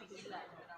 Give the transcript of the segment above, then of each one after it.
Gila.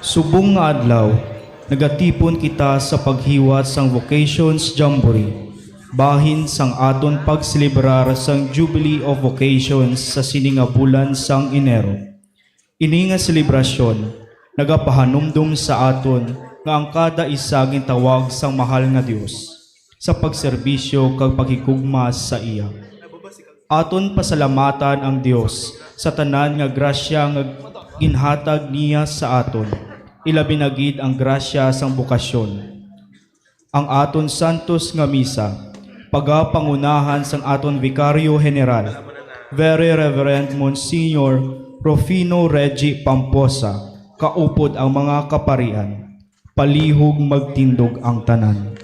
Subong nga adlaw, nagatipon kita sa paghiwat sang Vocations Jamboree, bahin sang aton pagselebrar sang Jubilee of Vocations sa sininga bulan sang Enero. Ini nga selebrasyon, nagapahanumdum sa aton nga ang kada isa gintawag sang mahal nga Dios sa pagserbisyo kag paghigugma sa iya. Aton pasalamatan ang Dios sa tanan nga grasya nga ginhatag niya sa aton. Ilabi na gid ang grasya sang bukasyon. Ang aton santos nga misa, pagapangunahan sang aton Vicario General, Very Reverend Monsignor Rufino Reggie Pamposa, kaupod ang mga kaparian, palihog magtindog ang tanan.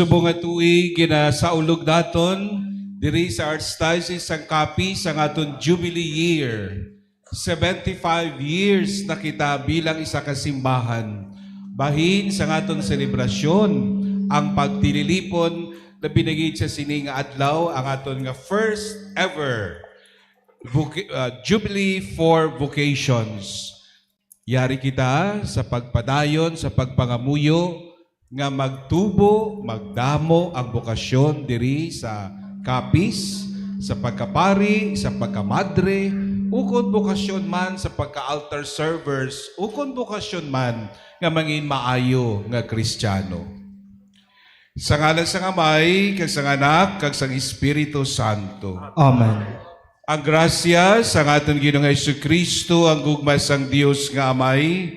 Subong nga tuig ginasaulog daton diri sa Archdiocese sang Capiz ang aton Jubilee Year. 75 years na kita bilang isa ka simbahan. Bahin sa aton selebrasyon ang pagtililipon na binigid sa sining nga adlaw ang aton nga first ever Jubilee for Vocations. Yari kita sa pagpadayon, sa pagpangamuyo, nga magtubo, magdamo ang bokasyon diri sa Capiz sa pagkapari, sa pagkamadre, ukon bokasyon man sa pagka-altar servers, ukon bokasyon man nga mangin maayo nga Kristiyano. Sa ngalan sa Amay, kag sa Anak, kag sa Espiritu Santo. Amen. Ang grasya sa aton Ginoong Jesucristo, ang gugma sang Dios nga Amay,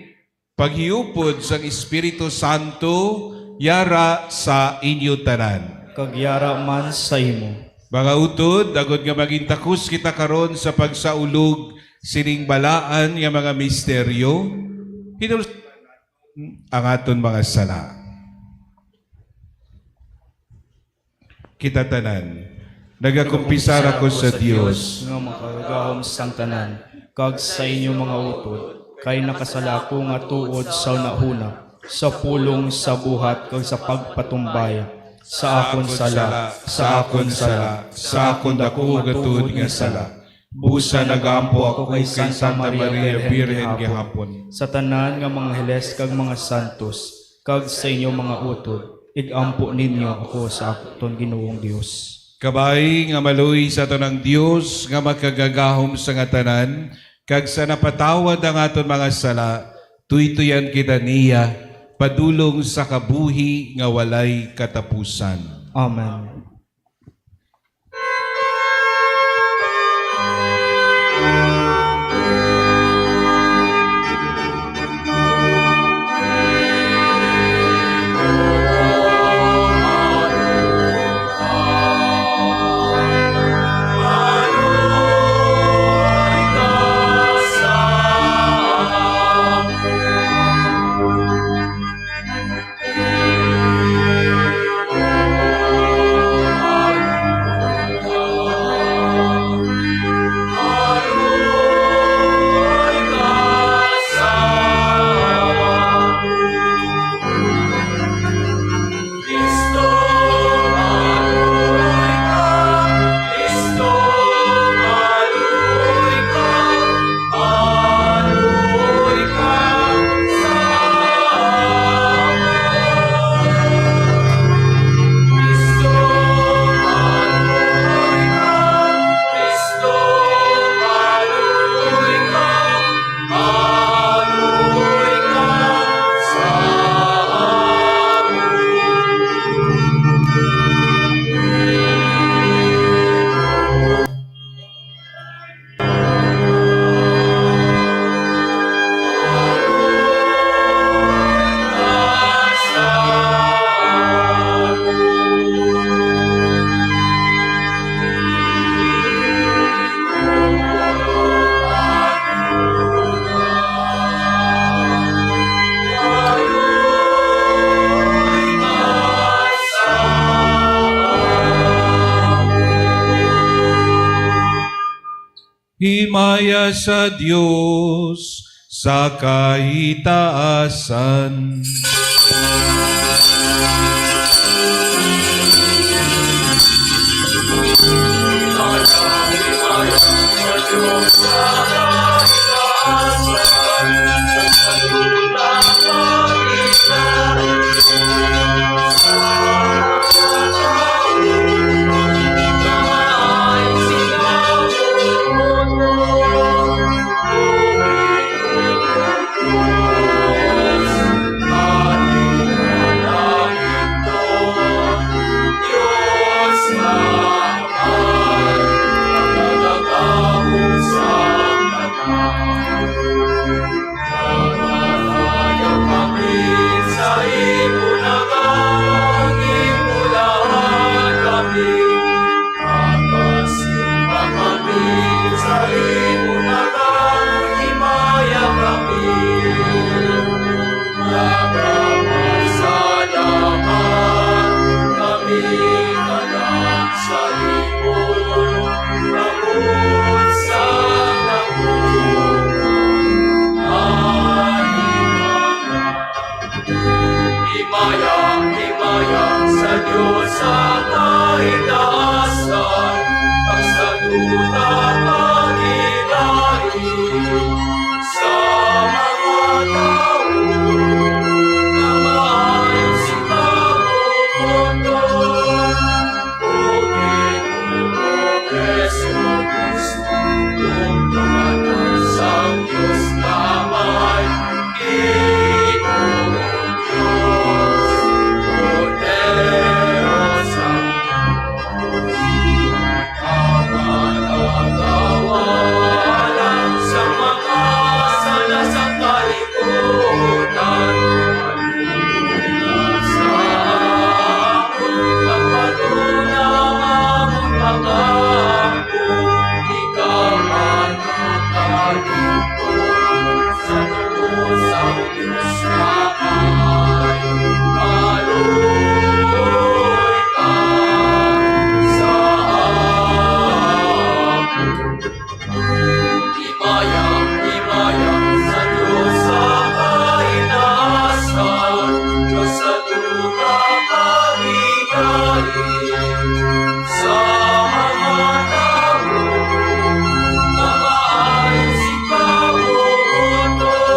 paghiupod sang Espiritu Santo, yara sa inyo tanan. Kagyara man sa imo. Mga utod, agad nga maging takus kita karon sa pagsaulog sining balaan nga mga misteryo, hinul ang aton mga sala. Kita tanan, nagakumpisar ako sa Dios, nga makagahom sang tanan, kag sa inyo mga utod, kay nakasala ko nga tuod sa nahuna, sa pulong sa buhat kag sa pagpatumbaya. Sa akon sala, sa akon sala, sa akon dako gatud nga sala. Busa nagampo ako kay Santa Maria Birhen gihapon. Sa tanan nga mga heles kag mga santos, kag sa inyo mga utod, igampo ninyo ako sa aton Ginoong Dios. Kabay nga maluy sa tanang Dios nga makagagahom sa nga tanan, kag sa napatawad ang aton mga sala, tuytuyan kita niya, padulong sa kabuhi nga walay katapusan. Amen. Himaya sa Diyos sa kaitaasan. Diyos na ay maluloy ka sa amin. Imayang sa Diyos ay naasan, Diyos sa duga pag-igayin sa mga tao na maayos ikaw uutol.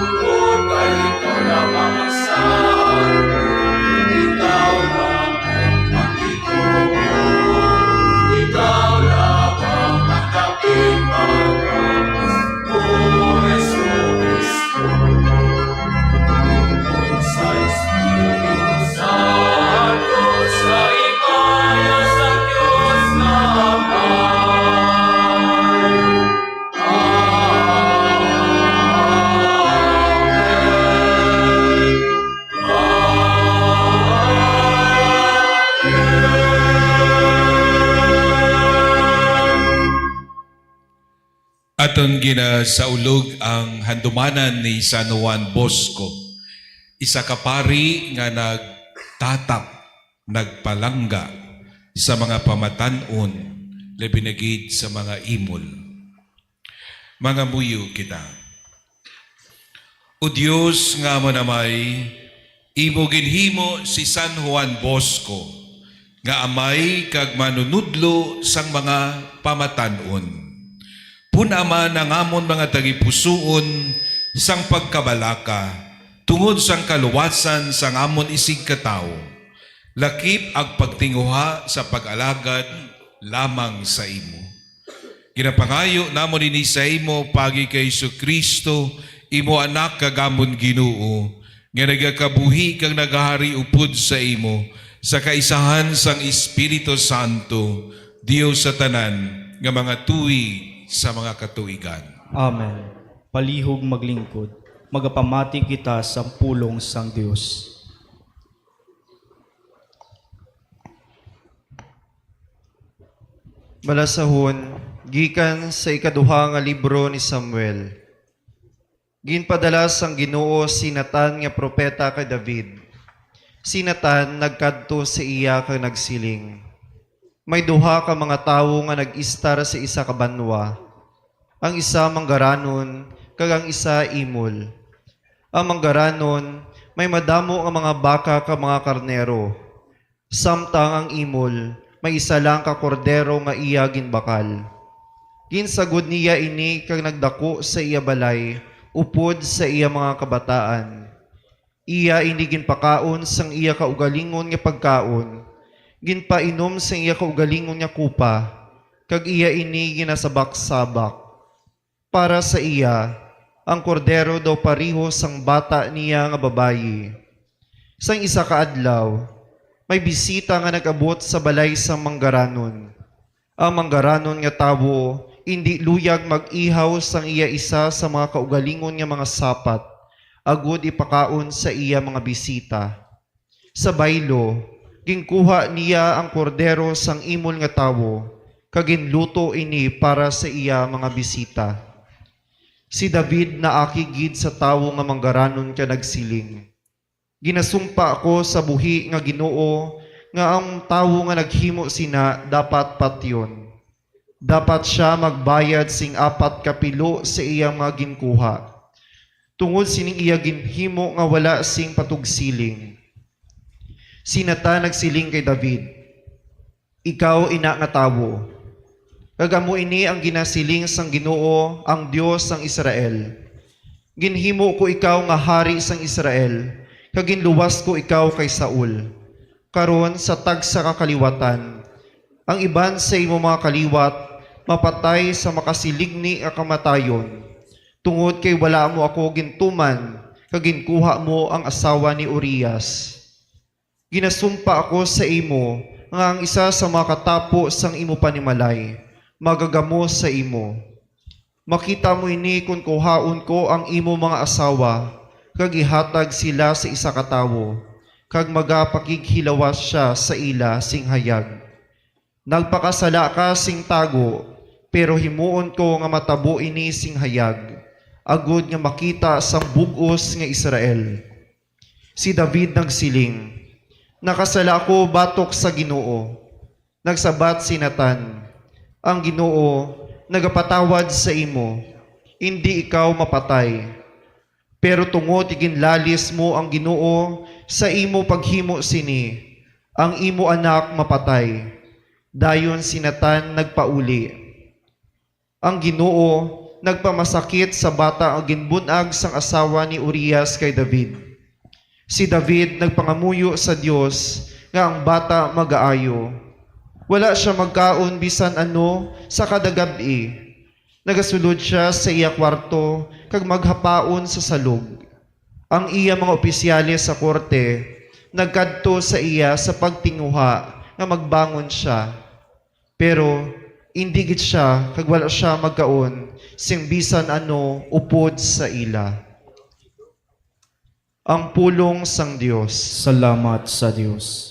Tungkol kay ikaw lamang ang saan, ikaw lamang ang Panginoon, ikaw lamang ang kapitbahay, O Jesucristo. Tungkol sa Espiritu Santo, sa ikaya sa Diyos na Amay. Amen. Aton ginasaulog ang handumanan ni San Juan Bosco. Isa ka pari nga nagtatap, nagpalangga sa mga pamatanon, labi na gid sa mga imol. Mga muyo kita. O Diyos nga mo namay, imo ginhimo si San Juan Bosco, nga amay kag manunudlo sang mga pamatanon. Punama ng amon mga tagipusoon sang pagkabalaka, tungod sang kaluwasan sang amon isig katao, lakip ang pagtinguha sa pag-alagad lamang sa imo. Ginapangayo namon ini sa imo pagi kay Jesucristo, imo anak kagamon Ginoo, nga nagakabuhi kang nagahari upod sa imo, sa kaisahan sang Espiritu Santo, Dios sa tanan, nga mga tuig sa mga katuigan. Amen. Palihog maglingkod, magapamati kita sa pulong sang Dios. Malasahon, gikan sa ikaduha nga libro ni Samuel. Ginpadala sang Ginoo si Natan nga propeta kay David. Si Natan nagkadto sa iya kag nagsiling. May duha ka mga tawo nga nag-istar sa isa ka banwa. Ang isa manggaranon, kag ang isa imol. Ang manggaranon, may madamo nga mga baka ka mga karnero. Samtang ang imol, may isa lang ka kordero nga iya ginbakal. Ginsagod niya ini kag nagdako sa iya balay, upod sa iya mga kabataan. Iya ini ginpakaon sang iya kaugalingon nga pagkaon. Ginpainom sa iya kaugalingon nga kupa, kag iya ini ginasabak-sabak. Para sa iya, ang kordero daw pariho sang bata niya nga babayi. Sang isa ka adlaw, may bisita nga nag-abot sa balay sa manggaranon. Ang manggaranon nga tawo, hindi luyag mag-ihaw sang iya isa sa mga kaugalingon nga mga sapat, agud ipakaon sa iya mga bisita. Sa baylo, ginkuha niya ang kordero sang imol nga tawo, kag ginluto ini para sa iya mga bisita. Si David na akigid sa tawo nga manggaranon ka nagsiling. Ginasumpa ako sa buhi nga Ginoo nga ang tawo nga naghimo sina dapat patyon. Dapat siya magbayad sing 4 kapilo sa iyang mga ginkuha. Tungod sining iya ginhimo nga wala sing patugsiling. Si Natan nagsiling kay David, ikaw ina nga tawo. Kagamo ini ang ginasiling sang Ginoo, ang Dios sang Israel. Ginhimo ko ikaw nga hari sang Israel, kag ginluwas ko ikaw kay Saul. Karon sa tagsa ka kaliwatan, ang iban sa imo mga kaliwat mapatay sa makasiligni nga kamatayon. Tungod kay wala mo ako gintuman, kag ginkuha mo ang asawa ni Urias. Ginasumpa ako sa imo nga ang isa sa mga katapo sang imo panimalay magagamo sa imo. Makita mo ini kung kuhaon ko ang imo mga asawa, kag ihatag sila sa isa ka tawo, kag magapakighilawas siya sa ila sing hayag. Nagpakasala ka sing tago, pero himuon ko nga matabo ini sing hayag. agud nga makita sang bug-os nga Israel. Si David nagsiling, nakasala ako batok sa Ginoo. Nagsabat si Natan, ang Ginoo nagapatawad sa imo, hindi ikaw mapatay. Pero tungod iginlalis mo ang Ginoo sa imo paghimo sini, ang imo anak mapatay. Dayon si Natan nagpauli. Ang Ginoo nagpamasakit sa bata ang ginbunag sang asawa ni Urias kay David. Si David nagpangamuyo sa Dios nga ang bata magaayo. Wala siya magkaon bisan ano sa kada gabi. Nagasulod siya sa iya kwarto kag maghapaon sa salog. Ang iya mga opisyales sa korte nagkadto sa iya sa pagtinguha nga magbangon siya. Pero hindi gid siya kag wala siya magkaon sing bisan ano upod sa ila. Ang pulong sang Dios. Salamat sa Diyos.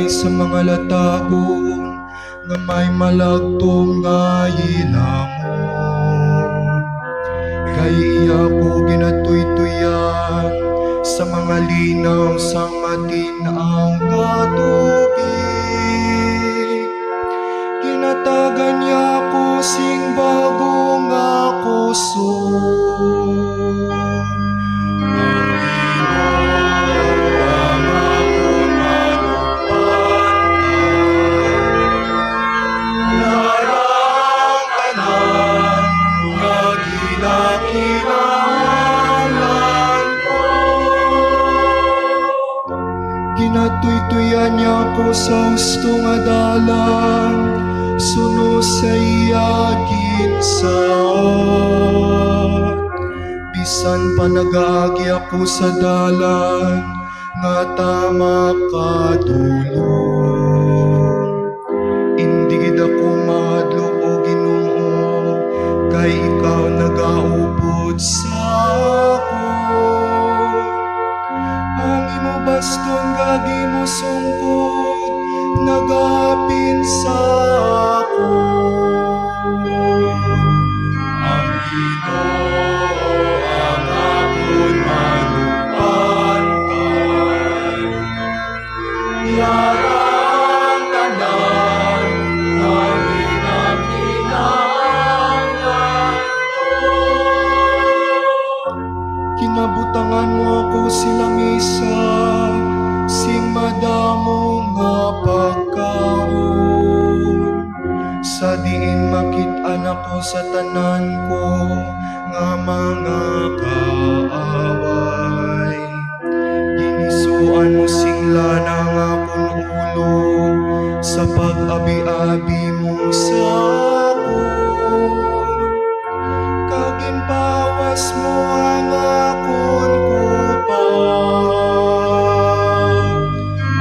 Sa mga latagon nga may malagtong nga ilamon. Kay iya ko ginatuytuyan sa mga linaw sang matinaang nga tubig. Ginatagan niya ko sing bagong nga kusog. Ginatuytuyan niya ko sa husto nga dalan, suno sa iya ginsaad. Bisan pa nag-aagi ako sa dalan, nga tama kadulong. Hindi gid ako mahadlok o Ginoo, kay ikaw nagaupod sa ako. Ang imo baston gagi mo sungkot, nagapin sa ako. Ang Ginoo ang akon manupantay, yarang tanan ang ginakinahanglan ko. Kinabutangan mo ako sila misa, sing madamo nga pagkaon. Sa diin makit-an ako sa tanan ko nga mga kaaway. Ginisuan mo singla ng akong ulo, sa pag-abi-abi mo sa ako. Kaginpawas mo ang akon kupang.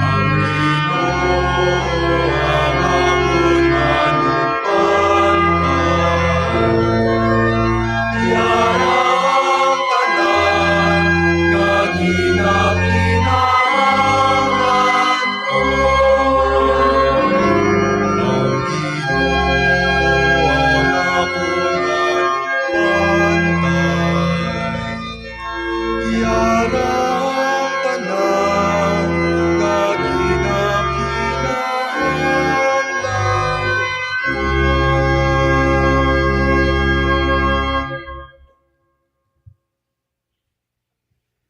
Ang Ginoo ang akon manupantay, yarang tanan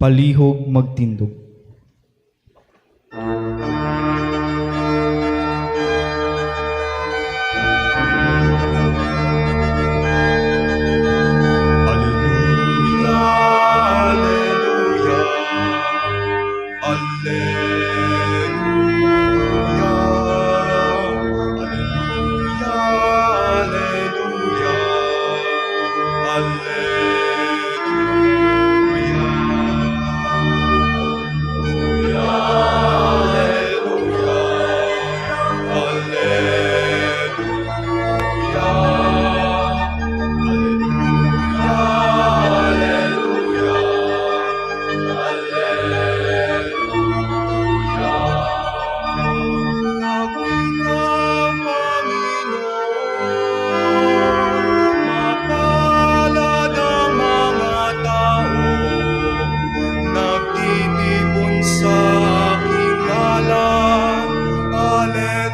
palihog magtindog. Alleluia, alleluia, alleluia, alleluia, alleluia, mapalad ang mga tao, nagtitipon sa aking ngalan. Alleluia.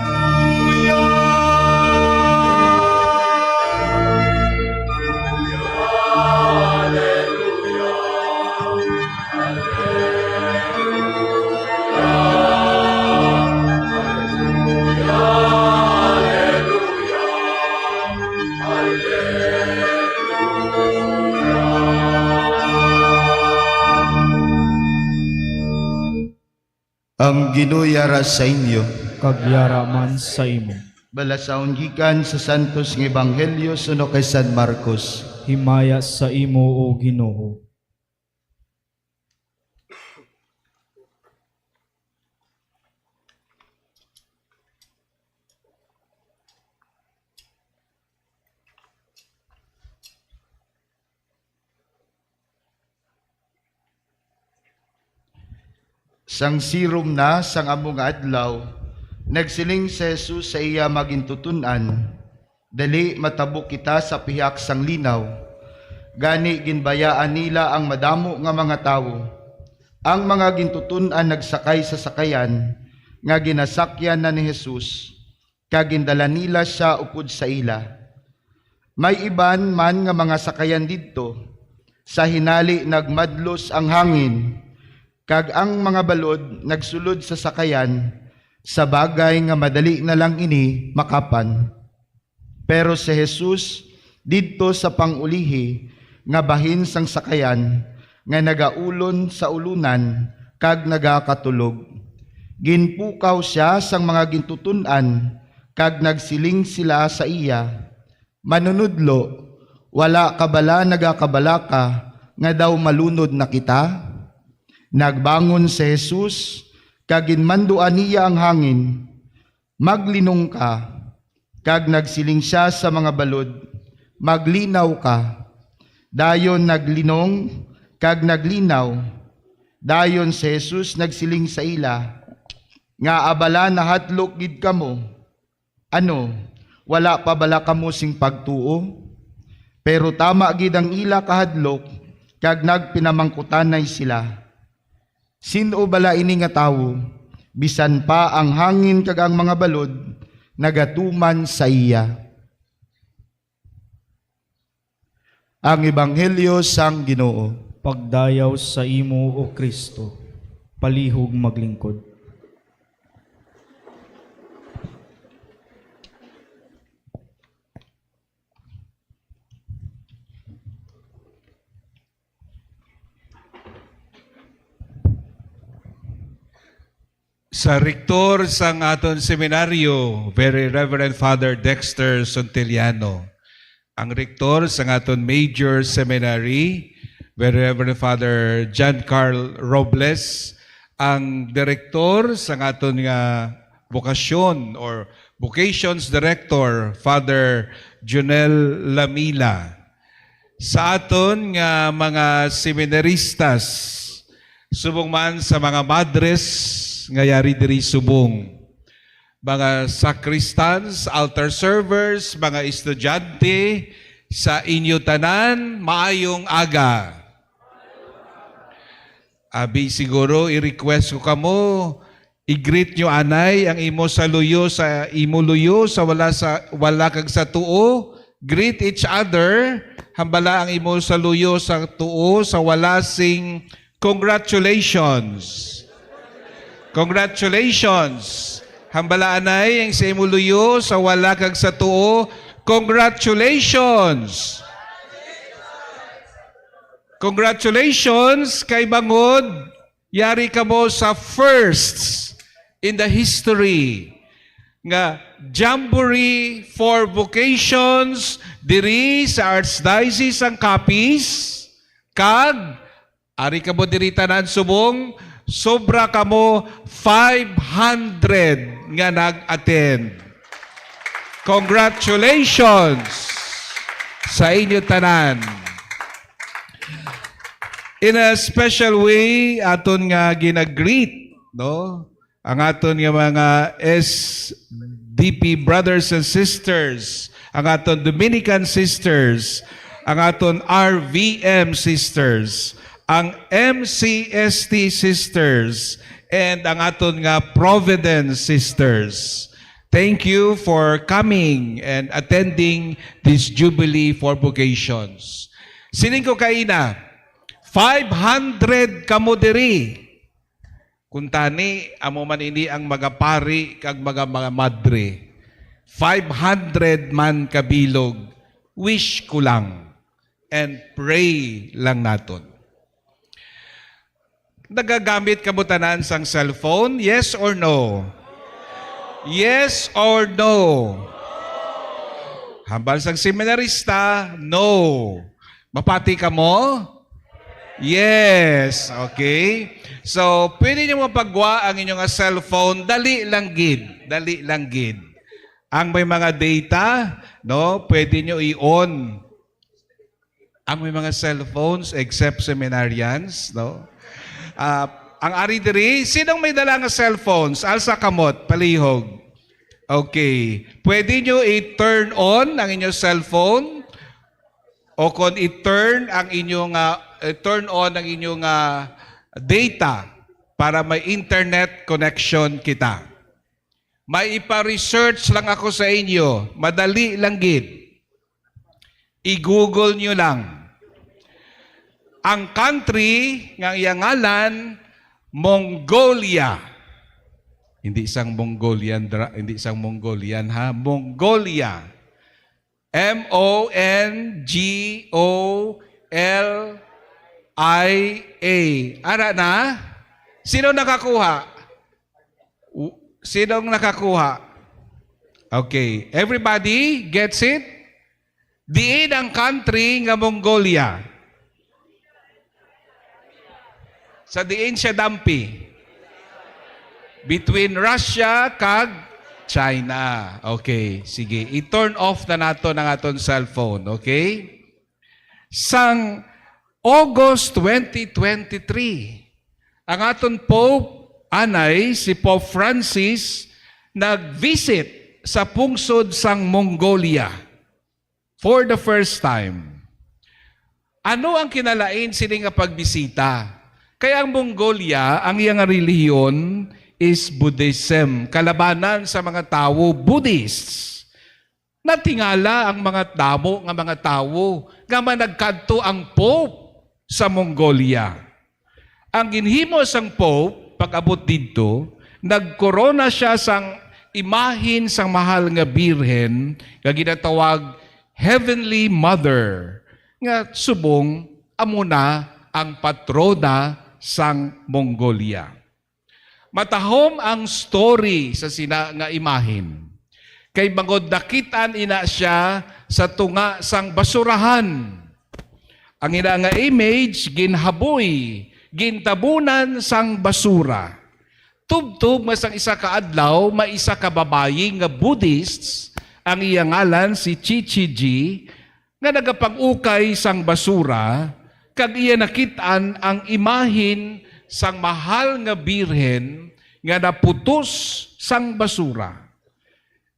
Ang ginuyara sa inyo, Kagyara man sa imo. balasaon gikan sa Santos nga Ebanghelyo suno kay San Marcos. Himaya sa imo o Ginoo. Sang sirom na sang amo nga adlaw, nagsiling si Jesus sa iya magintutunan, dali matabok kita sa pihak sang linaw. Gani ginbayaan nila ang madamo nga mga tawo. Ang mga gintutunan nagsakay sa sakayan, nga ginasakyan na ni Jesus, kagindala nila siya upod sa ila. May iban man nga mga sakayan didto, sa hinali nagmadlos ang hangin, kag ang mga balod nagsulod sa sakayan, sa bagay nga madali na lang ini makapan. Pero si Jesus didto sa pangulihi nga bahin sang sakayan, nga nagaulon sa ulunan kag nagakatulog. Ginpukaw siya sang mga gintutunan kag nagsiling sila sa iya, "Manunudlo, wala ka bala nagakabala ka nga daw malunod na kita?" Nagbangon si Jesus, kag ginmanduan niya ang hangin, "Maglinong ka," kag nagsiling siya sa mga balod, "Maglinaw ka." Dayon naglinong, kag naglinaw. Dayon si Jesus nagsiling sa ila, "Nga abala na hatlok gid kamo. Ano, wala pa bala kamo sing pagtuo?" Pero tama gid ang ila kahadlok, kag nagpinamangkutanay sila, "Sino bala ini nga tawo, bisan pa ang hangin kag ang mga balod nagatuman sa iya." Ang Ebanghelyo sang Ginoo. Pagdayaw sa imo o Kristo, palihog maglingkod. Sa rektor sang aton seminaryo, Very Reverend Father Dexter Sontiliano. Ang rektor sang aton major seminary, Very Reverend Father John Carl Robles. Ang direktor sang aton nga vokasyon or vocations director, Father Junel Lamila. Sa aton nga mga seminaristas, subong man sa mga madres nga yari diri subong, mga sacristans, altar servers, mga estudyante, sa inyo tanan, maayong aga. Abi siguro i-request ko kamo, i-greet nyo anay ang imo sa luyo sa imo luyo sa wala kag sa tuo. Greet each other, hambala ang imo sa luyo sa tuo sa wala sing Congratulations. Congratulations. Hambalaanay ang sa imuluyo sa wala kag sa tuo. Congratulations. Congratulations kay Bangod. Yari ka mo sa first in the history nga Jamboree for Vocations diri sa Archdiocese ang Capiz kag ari ka mo diri tanan subong sobra ka mo 500 nga nag-attend. Congratulations sa inyo tanan. In a special way, aton nga ginagreet, no? Ang aton nga mga SDP brothers and sisters, ang aton Dominican sisters, ang aton RVM sisters, ang MCST sisters, and ang aton nga Providence sisters. Thank you for coming and attending this Jubilee for Vocations. Sining ko kaina, 500 kamo diri. Kuntani, amo man ini ang magapari kag mga madre. 500 man kabilog. Wish ko lang and pray lang naton. Nagagamit kamo tanan sang cellphone? Yes or no? Yes or no? Hambal sang seminarista? No. Mapati ka mo? Yes. Okay. So, pwede nyo mapagwa ang inyong cellphone. Dali lang gid. Dali lang gid. Ang may mga data, no, pwede nyo i-on. Ang may mga cellphones, except seminarians, no? Ang ari diri, sinong may dala nga cellphones? Alsa kamot, palihog. Okay. Pwede nyo i-turn on ang inyong cellphone o kung i-turn ang inyong turn on ang inyong data para may internet connection kita. May ipa-research lang ako sa inyo. Madali lang gid. I-google nyo lang. Ang country ng iyang ngalan, Mongolia. Hindi isang Mongolian ha. Mongolia. M-O-N-G-O-L-I-A. Ara na? Sino nakakuha? Sinong nakakuha? Okay. Everybody gets it? Diin ang country nga Mongolia. Sa diin siya dampi. Between Russia kag China. Okay, sige. I-turn off na nato ng aton cellphone, okay? Sang August 2023, ang aton Pope, anay, si Pope Francis, nag-visit sa pungsod sang Mongolia for the first time. Ano ang kinalain sini nga pagbisita? Kaya ang Mongolia, ang iyang relihiyon is Buddhism, kalabanan sa mga tao, Buddhists. Natingala ang mga damo nga mga tao nga managkadto ang Pope sa Mongolia. Ang ginhimo sang Pope, pag-abot dito, nagkorona siya sang imahin sang mahal nga birhen nga ginatawag Heavenly Mother nga subong amuna ang patrona sang Mongolia. Matahom ang story sa sina nga imahin. Kay bangod dakitan ina siya sa tunga sang basurahan. Ang ina nga image ginhaboy, gintabunan sang basura. Tubtub masang isa ka adlaw, maisa ka babayi nga Buddhists, ang iyang ngalan si Chichiji, nga nagapag-ukay sang basura, kag iya nakitaan ang imahin sang mahal nga birhen nga naputos sang basura.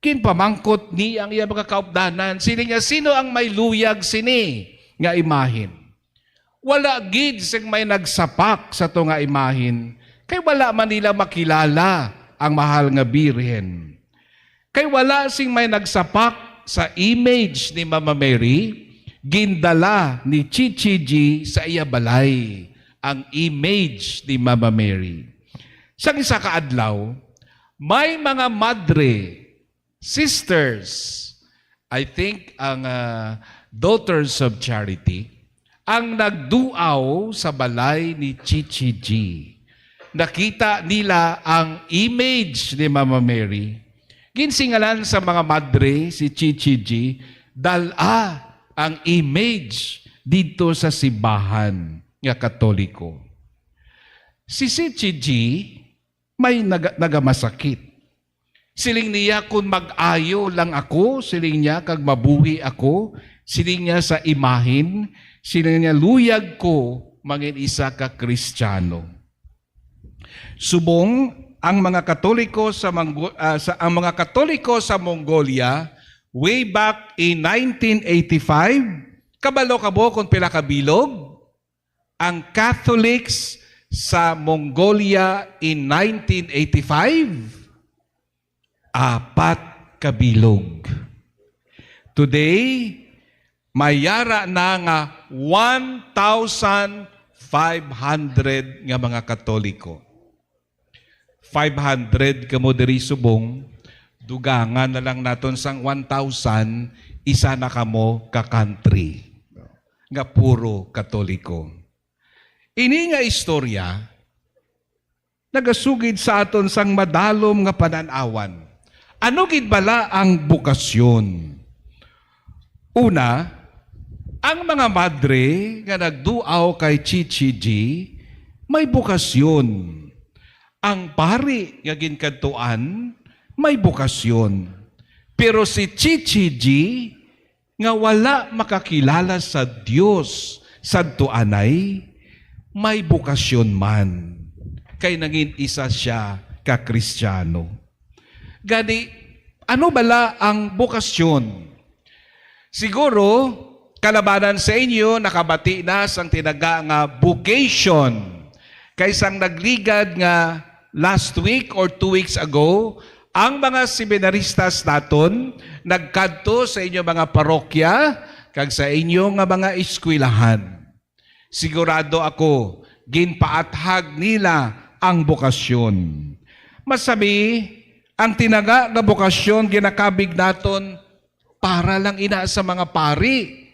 Kinpamangkot ni ang iya mga kaupdanan, sini nga sino ang may luyag sini nga imahin. Wala gid sing may nagsapak sa to nga imahin, kay wala man nila makilala ang mahal nga birhen. Kay wala sing may nagsapak sa image ni Mama Mary, gindala ni Chichiji sa iya balay. ang image ni Mama Mary. Sa isa ka adlaw, may mga madre, sisters, I think ang Daughters of Charity, ang nagduaw sa balay ni Chichi G. Nakita nila ang image ni Mama Mary. Ginsingalan sa mga madre si Chichi G, dala ang image dito sa simbahan nga Katoliko. Si Chichi G may nagamasakit. Siling niya kung mag-ayo lang ako, siling niya kag mabuhi ako, siling niya sa imahin, siling niya luyag ko mangin isa ka Kristiyano. Subong ang mga Katoliko sa Mongolia way back in 1985, kabalo kabo kung pila kabilog ang Catholics sa Mongolia in 1985, 4 kabilog. Today, mayara na nga 1,500 nga mga Katoliko. 500 kamo diri subong, dugangan na lang naton sang 1,000, isa na kamo ka country nga puro Katoliko. Ini nga istorya nagasugid sa aton sang madalom nga pananawan. Ano gid bala ang bukasyon? Una, ang mga madre nga nagduaw kay Chichi G may bukasyon. Ang pari nga ginkantuan may bukasyon. Pero si Chichi G nga wala makakilala sa Dios sadto anay, may bukasyon man. Kay nangin isa siya ka Kristiyano. Gani, ano bala ang bukasyon? Siguro, kalabanan sa inyo, nakabati na sang tinaga nga vocation. Kaysang nagligad nga last week or 2 weeks ago, ang mga seminaristas naton nagkadto sa inyo mga parokya kag sa inyo nga mga eskwelahan. Sigurado ako, ginpaathag nila ang bukasyon. Masabi, ang tinaga nga bukasyon ginakabig naton para lang ina sa mga pari.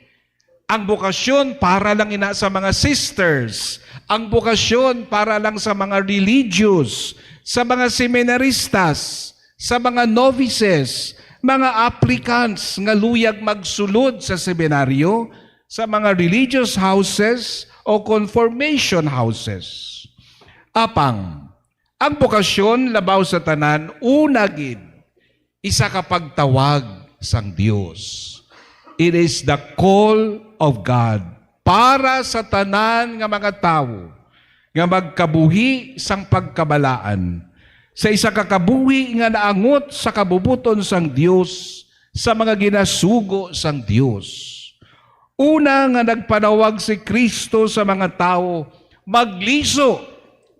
Ang bukasyon para lang ina sa mga sisters. Ang bukasyon para lang sa mga religious, sa mga seminaristas, sa mga novices, mga applicants nga luyag magsulod sa seminaryo, sa mga religious houses o confirmation houses. Apang, ang bukasyon labaw sa tanan, unagid, isa ka pagtawag sang Dios. It is the call of God para sa tanan nga mga tao nga magkabuhi sang pagkabalaan. Sa isa ka kabuhi nga naangot sa kabubuton sang Dios, sa mga ginasugo sang Dios. Una nga nagpanawag si Kristo sa mga tao, magliso,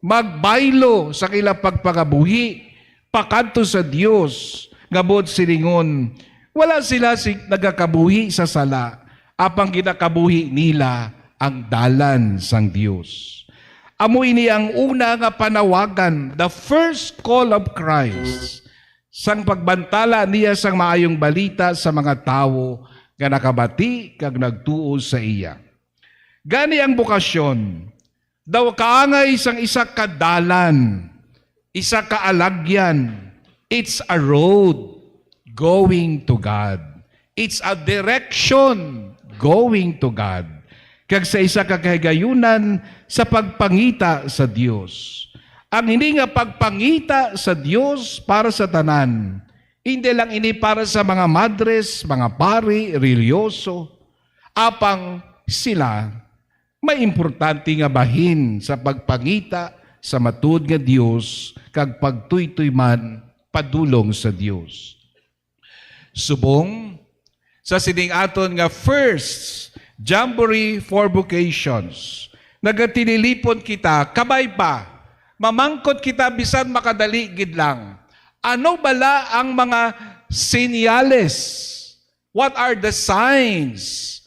magbaylo sa kila pagpagabuhi, pakadto sa Dios, ngabot silingon, wala sila nagakabuhi sa sala, apang ginakabuhi nila ang dalan sang Dios. Amoy ni ang una nga panawagan, the first call of Christ, sang pagbantala niya sang maayong balita sa mga tao nga nakabati kag nagtuo sa iya. Gani ang bukasyon, daw kaangay sang isa ka dalan, isa ka alagyan. It's a road going to God. It's a direction going to God. Kag sa isa ka kahigayunan sa pagpangita sa Dios. Ang hindi nga pagpangita sa Dios para sa tanan, hindi lang ini para sa mga madres, mga pari, religyoso, apang sila may importante nga bahin sa pagpangita sa matud nga Dios kag pagtuytoy man padulong sa Dios. Subong sa sining aton nga first Jamboree for Vocations, nagatinilipon kita, kabay pa, mamangkot kita bisan makadali gid lang. Ano bala ang mga senyales? What are the signs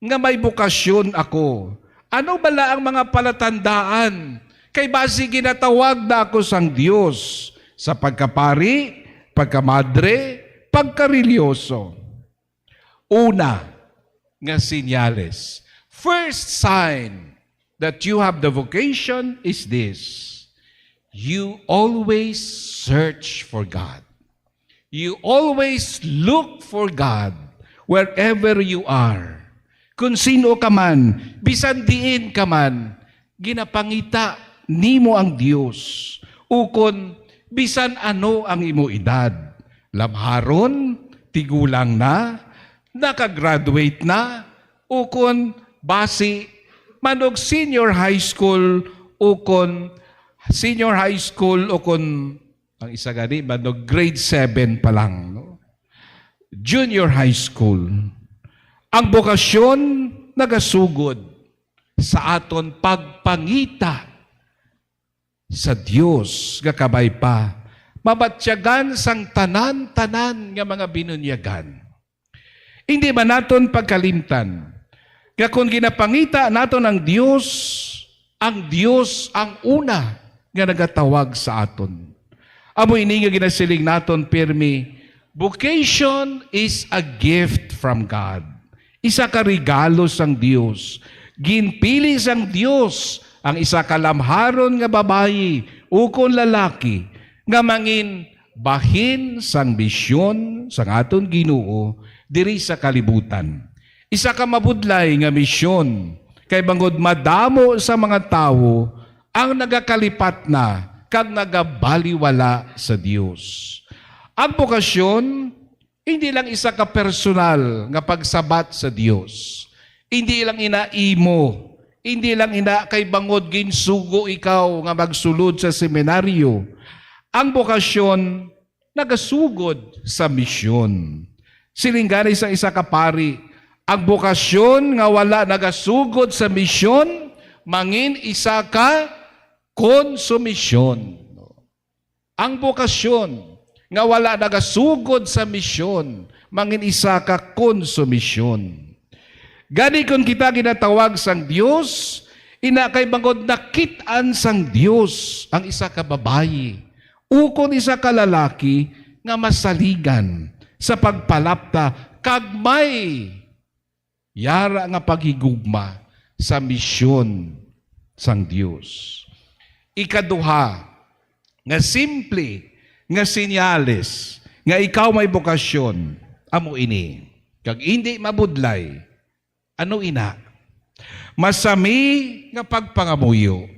nga may bukasyon ako? Ano bala ang mga palatandaan? Kay basi ginatawag na ako sang Diyos sa pagkapari, pagkamadre, pagkarelyoso. Una nga sinyales. First sign that you have the vocation is this. You always search for God. You always look for God wherever you are. Kung sino ka man, bisan diin ka man, ginapangita nimo ang Dios. Ukon bisan ano ang imo edad. Lamharon, tigulang na, nakagraduate na, ukon basi manog senior high school, ukon senior high school, ukon ang isa gani manog grade 7 pa lang, no? Junior high school. Ang bokasyon nagasugod sa aton pagpangita sa Dios nga kabay pa. Mabatyagan sang tanan-tanan nga mga binunyagan. Hindi man naton pagkalimtan. Nga kung ginapangita naton ang Dios ang una nga nagatawag sa aton. Amo ini nga ginasiling naton pirmi, vocation is a gift from God. Isa ka regalo sang Dios. Ginpili sang Dios ang isa ka lamharon nga babayi ukon lalaki nga mangin bahin sang misyon sang aton Ginoo diri sa kalibutan. Isa ka mabudlay nga misyon kay bangod madamo sa mga tawo ang nagakalipat na kag nagabaliwala sa Dios. Ang bokasyon hindi lang isa ka personal nga pagsabat sa Dios. Hindi lang inaimo. Hindi lang ina kay bangod ginsugo ikaw nga magsulod sa seminaryo. Ang bokasyon nagasugod sa misyon. Silinggani sa isa ka pari, ang bokasyon nga wala nagasugod sa misyon, mangin isa ka konsumisyon. Ang bokasyon nga wala nagasugod sa misyon, mangin isa ka konsumisyon. Gani kung kita ginatawag sang Dios, ina kay bangod nakitaan sang Dios ang isa ka babayi, ukon isa ka lalaki nga masaligan sa pagpalapta kag may yara nga paghigugma sa misyon sang Dios. Ikaduha, nga simple nga senyales nga ikaw may bokasyon, amo ini. Kag hindi mabudlay, ano ina? Masami nga pagpangamuyo.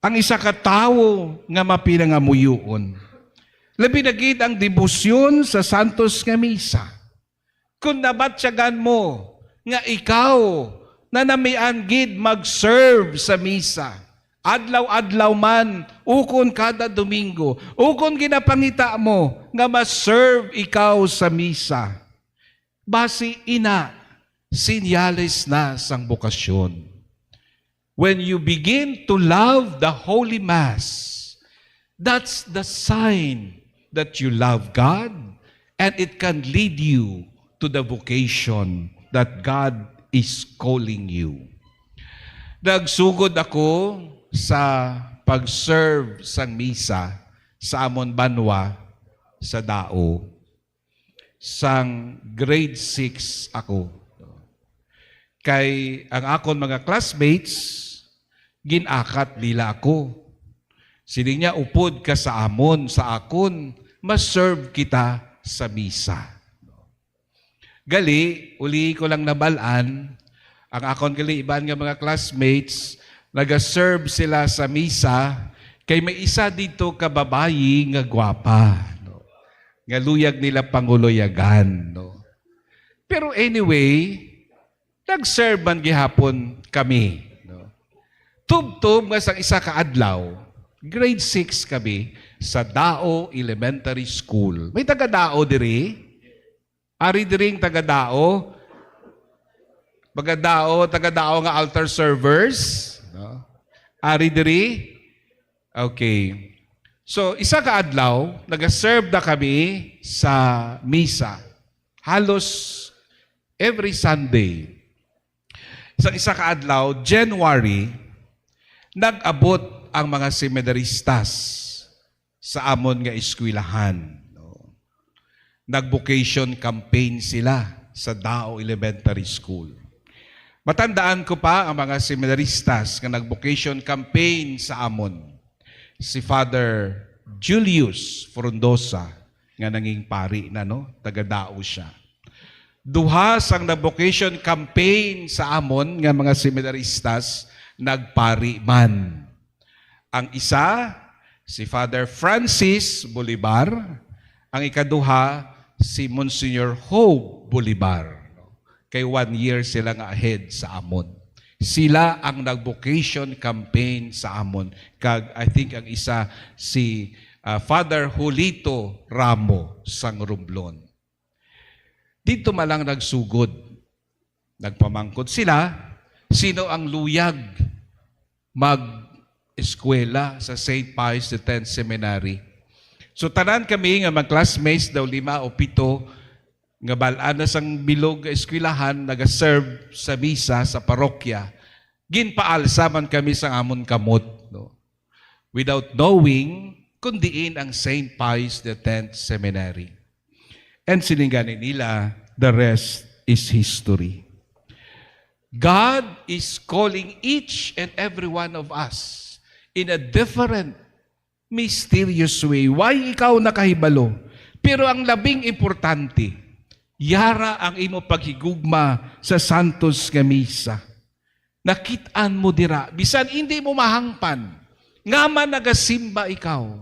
Ang isa ka tawo nga mapinangamuyoon. Labi na gid ang debosyon sa Santos nga Misa. Kung nabatsyagan mo nga ikaw na namian gid mag-serve sa misa, adlaw-adlaw man, ukon kada Domingo, ukon ginapangita mo nga ma-serve ikaw sa misa. Basi ina, sinyales na sang bokasyon. When you begin to love the Holy Mass, that's the sign that you love God, and it can lead you to the vocation that God is calling you. Nagsugod ako sa pag-serve sang misa sa amon banwa sa Dao. Sang grade 6 ako. Kay ang akon mga classmates, ginakat nila ako. Sining niya, upod ka sa amon, sa akon, ma-serve kita sa misa. Gali, uli ko lang nabalaan, ang akon gali iban nga mga classmates, nag-serve sila sa misa, kay may isa dito kababayi nga gwapa. No? Nga luyag nila panguloyagan. No? Pero anyway, nag-serve man gihapon kami. No? Tub-tub nga sa isa ka adlaw, grade 6 kami sa Dao Elementary School. May taga-Dao diri? Ari diring taga-Dao? Taga-Dao nga altar servers? No? Ari diri? Okay. So, isa ka adlaw, nag-serve na kami sa misa. Halos every Sunday. sa isa ka adlaw, January, nag-abot ang mga seminaristas sa amon nga eskwelahan. No? Nag-vocation campaign sila sa Dao Elementary School. Matandaan ko pa ang mga seminaristas nga nag-vocation campaign sa amon. Si Father Julius Frondosa, nga nanging pari na, no? Taga-Dao siya. Duha sang nag-vocation campaign sa amon nga mga seminaristas, nagpari man. Ang isa, si Father Francis Bolivar. Ang ikaduha, si Monsignor Hope Bolivar. Kay 1 year sila nga ahead sa amon. Sila ang nag-vocation campaign sa amon. Kag I think ang isa si Father Julito Ramo sang Romblon. Dito malang nagsugod. Nagpamangkot sila, sino ang luyag mag-eskwela sa St. Pius X Seminary. So tanan kami nga mga classmates daw 5 o 7 nga balaan na sang bilog eskwelahan nagaserve sa misa sa parokya. Ginpaalsa man kami sa amon kamot, no? Without knowing kung diin ang St. Pius X Seminary. And silinganin nila, the rest is history. God is calling each and every one of us in a different, mysterious way. Why ikaw nakahibalo? Pero ang labing importante, yara ang imo paghigugma sa Santos nga Misa. Nakitaan mo dira, bisan hindi mo mahangpan, nga man nagasimba ikaw,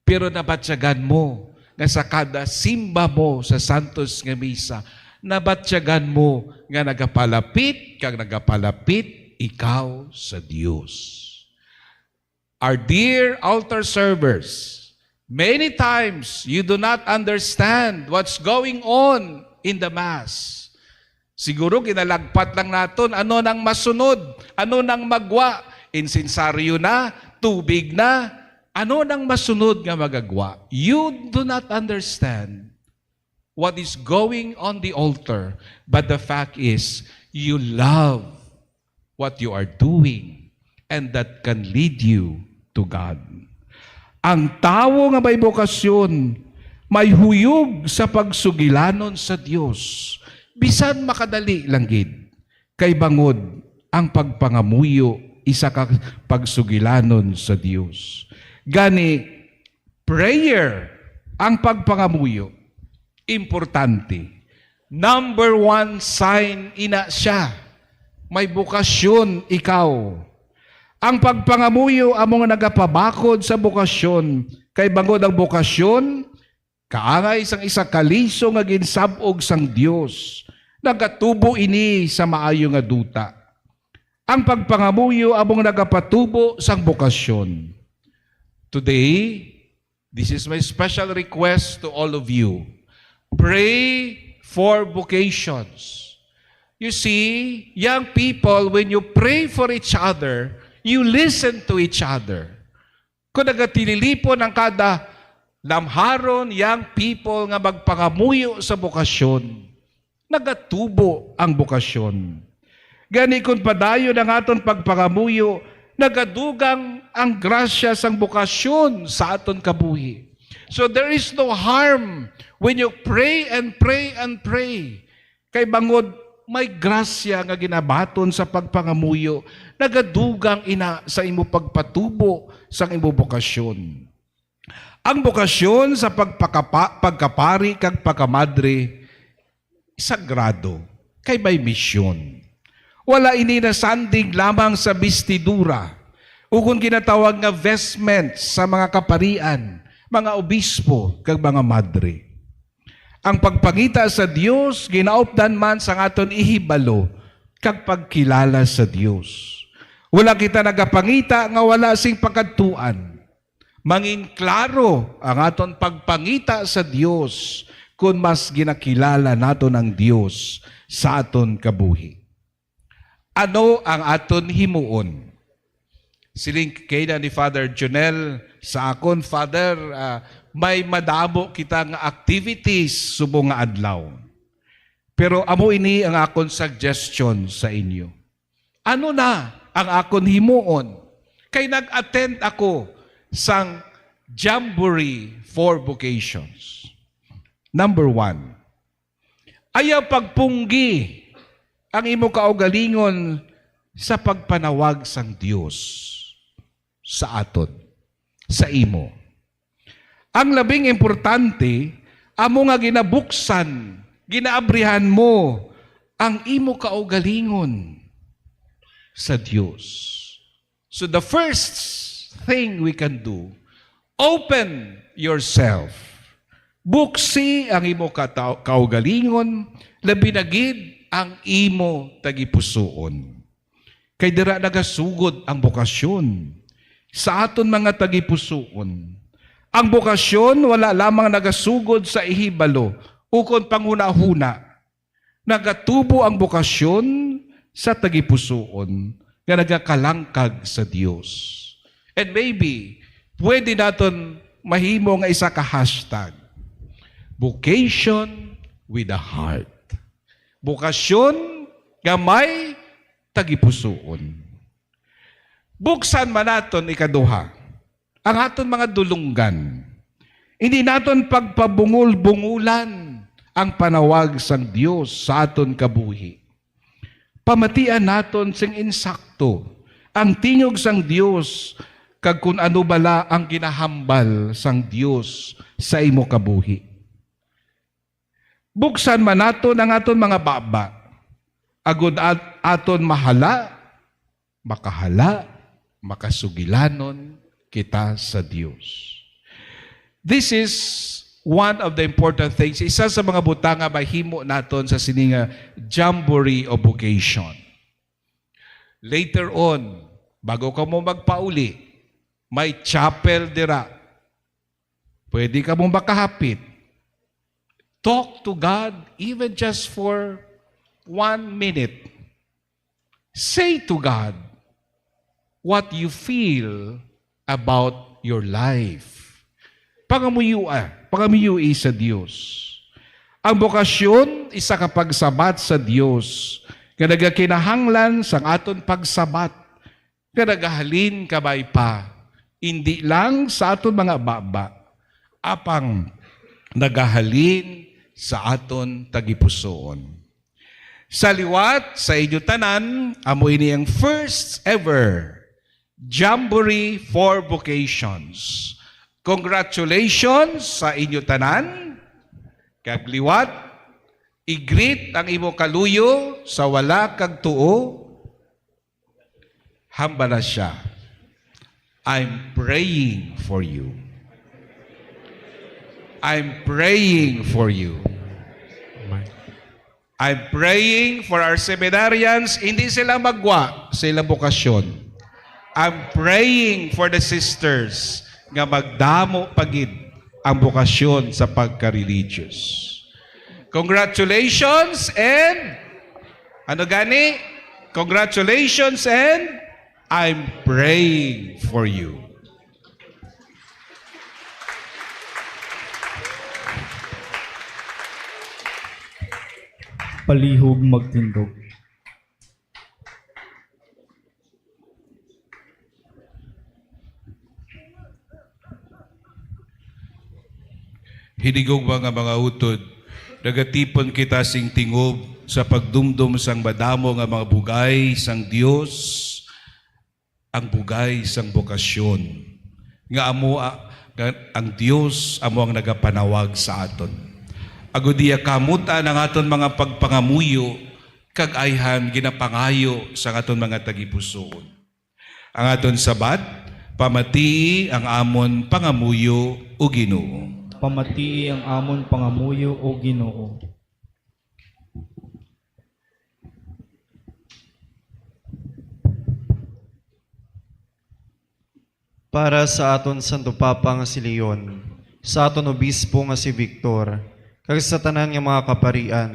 pero nabatyagan mo nga sa kada simba mo sa Santos nga Misa, nabatyagan mo nga nagapalapit kag nagapalapit ikaw sa Dios. Our dear altar servers, many times you do not understand what's going on in the Mass. Siguro ginalagpat lang naton ano nang masunod, ano nang magwa, insensaryo na, tubig na, ano nang masunod nga magagwa. You do not understand what is going on the altar, but the fact is, you love what you are doing, and that can lead you to God. Ang tao nga may bokasyon, may huyog sa pagsugilanon sa Dios. Bisan makadali lang gid, kay bangod ang pagpangamuyo isa ka pagsugilanon sa Dios. Gani, prayer ang pagpangamuyo, importante. Number 1 sign ina siya. May bukasyon ikaw. Ang pagpangamuyo among nagapabakod sa bukasyon. Kay bangod ang bukasyon, kaangay sang isa kaliso nga ginsabog sang Dios. Nagatubo ini sa maayo nga duta. Ang pagpangamuyo among nagapatubo sang bukasyon. Today, this is my special request to all of you. Pray for vocations. You see, young people, when you pray for each other, you listen to each other. Kung nagatililipon ang kada lamharon, young people nga magpangamuyo sa bukasyon, nagatubo ang bukasyon. Gani kung padayon ang aton pagpangamuyo, nagadugang ang grasya sang bukasyon sa aton kabuhi. So there is no harm when you pray and pray and pray. Kay bangod, may grasya nga ginabaton sa pagpangamuyo, nagadugang ina sa imo pagpatubo sang imo bukasyon. Ang bukasyon sa pagkapari kag pagkamadre, sagrado, kay may misyon. Wala ini na sanding lamang sa bestidura o kung ginatawag nga vestments sa mga kaparian, mga obispo, kag mga madre. Ang pagpangita sa Dios ginaupdan man sa aton ihibalo kag pagkilala sa Dios. Wala kita nagapangita nga wala sing pagkadtuan. Mangin klaro ang aton pagpangita sa Dios kung mas ginakilala naton ang Dios sa aton kabuhi. Ano ang aton himuon? Siling kaya ni Father Jonel sa akon, Father, may madamo kita nga activities subong nga adlaw. Pero amo ini ang akon suggestion sa inyo. Ano na ang akon himuon? Kay nag-attend ako sang Jamboree for Vocations. Number 1, ayaw pagpunggi ang imo kaugalingon sa pagpanawag sang Dios sa aton, sa imo. Ang labing importante, amo nga ginabuksan, ginaabrihan mo ang imo kaugalingon sa Dios. So the first thing we can do, open yourself. Buksi ang imo kaugalingon, labi na gid ang imo tagipusoon. Kay dira nagasugod ang bokasyon sa aton mga tagipusoon. Ang bokasyon wala lamang nagasugod sa ihibalo, ukon panghuna-huna. Nagatubo ang bokasyon sa tagipusoon nga nagakalangkag sa Dios. And maybe, pwede naton mahimo nga isa ka hashtag. Vocation with a heart. Bokasyon nga may tagipusoon. Buksan man naton ikaduha ang aton mga dulunggan. Hindi naton pagpabungol-bungulan ang panawag sang Dios sa aton kabuhi. Pamatian naton sing insakto ang tingog sang Dios kag kun ano bala ang ginahambal sang Dios sa imo kabuhi. Buksan man naton ang aton mga baba agud aton mahala, makahala, makasugilanon kita sa Dios. This is one of the important things. Isa sa mga butanga mahimo naton sa sininga Jamboree of Vocation. Later on, bago ka mo magpauli, may chapel dira. Pwede ka mo makahapit. Talk to God even just for 1 minute. Say to God what you feel about your life. Pangamuyui sa Diyos. Ang bokasyon, isa ka pagsabat sa Diyos, nga nagakinahanglan sang aton pagsabat, nga nagahalin kabay pa, hindi lang sa aton mga baba, apang nagahalin sa aton tagipusoon. Sa liwat, sa inyo tanan, amoy niyang first ever Jamboree for Vocations. Congratulations sa inyo tanan. Kagliwat, i-greet ang imo kaluyo sa wala kag tuo. Hambala siya. I'm praying for you. I'm praying for you. I'm praying for our seminarians. Hindi sila magwa sa ilang bokasyon. I'm praying for the sisters nga magdamo pagid ang bokasyon sa pagka-religious. Congratulations and ano gani? Congratulations and I'm praying for you. Palihog magtindog. Hinigog mga utod, nagatipon kita sing tingob sa pagdumdum sang madamo nga mga bugay sang Dios, ang bugay sang bokasyon. Nga amo ang Dios amo ang nagapanawag sa aton. Agudiya kamutan ang aton mga pagpangamuyo kag ayhan ginapangayo sa aton mga tagipusoon. Ang aton sabat, pamatii ang amon pangamuyo o Ginoo. Pamatii ang amon pangamuyo o Ginoo. Para sa aton Santo Papa nga si Leon, sa aton Obispo nga si Victor, kag sa tanan nga mga kaparian,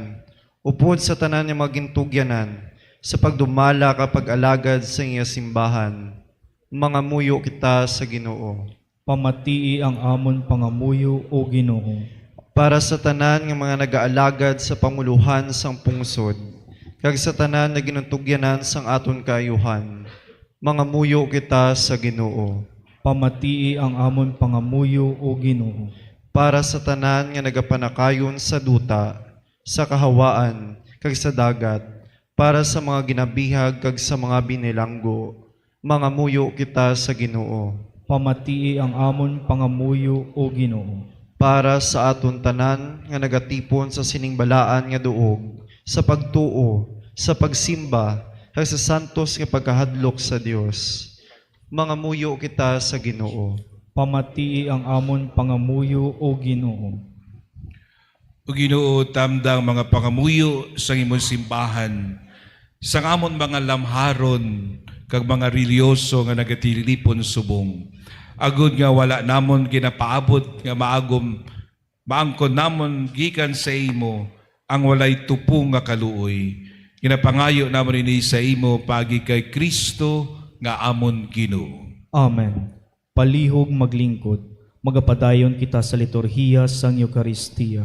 upod sa tanan nga magintugyanan, sa pagdumala kapag alagad sa iya simbahan, mga muyo kita sa Ginoo. Pamatii ang amon pangamuyo o Ginoo. Para sa tanan nga mga nagaalagad sa panguluhan sang pungsod, kag sa tanan na ginuntugyanan sang aton kaayuhan. Mga muyo kita sa Ginoo. Pamatii ang amon pangamuyo o Ginoo. Para sa tanan nga nagapanakayon sa duta, sa kahawaan, kag sa dagat, para sa mga ginabihag kag sa mga binilanggo, mga muyo kita sa Ginoo. Pamatii ang amon pangamuyo o Ginoo. Para sa aton tanan nga nagatipon sa siningbalaan nga duog, sa pagtuo, sa pagsimba, kag sa santos nga pagkahadlok sa Dios. Mga muyo kita sa Ginoo. Pamatii ang amon pangamuyo o Ginoo. O Ginoo, tamdang mga pangamuyo sa imong simbahan, sa amon mga lamharon, kag mga religyoso nga nagatilipon subong. Agud nga wala namon ginapaabot nga maangkon namon gikan sa imo ang walay tupong nga kaluoy. Ginapangayo namon ini sa imo pagi kay Kristo nga amon Ginoo. Amen. Palihog maglingkod, magapadayon kita sa liturhiya sang Eukaristiya.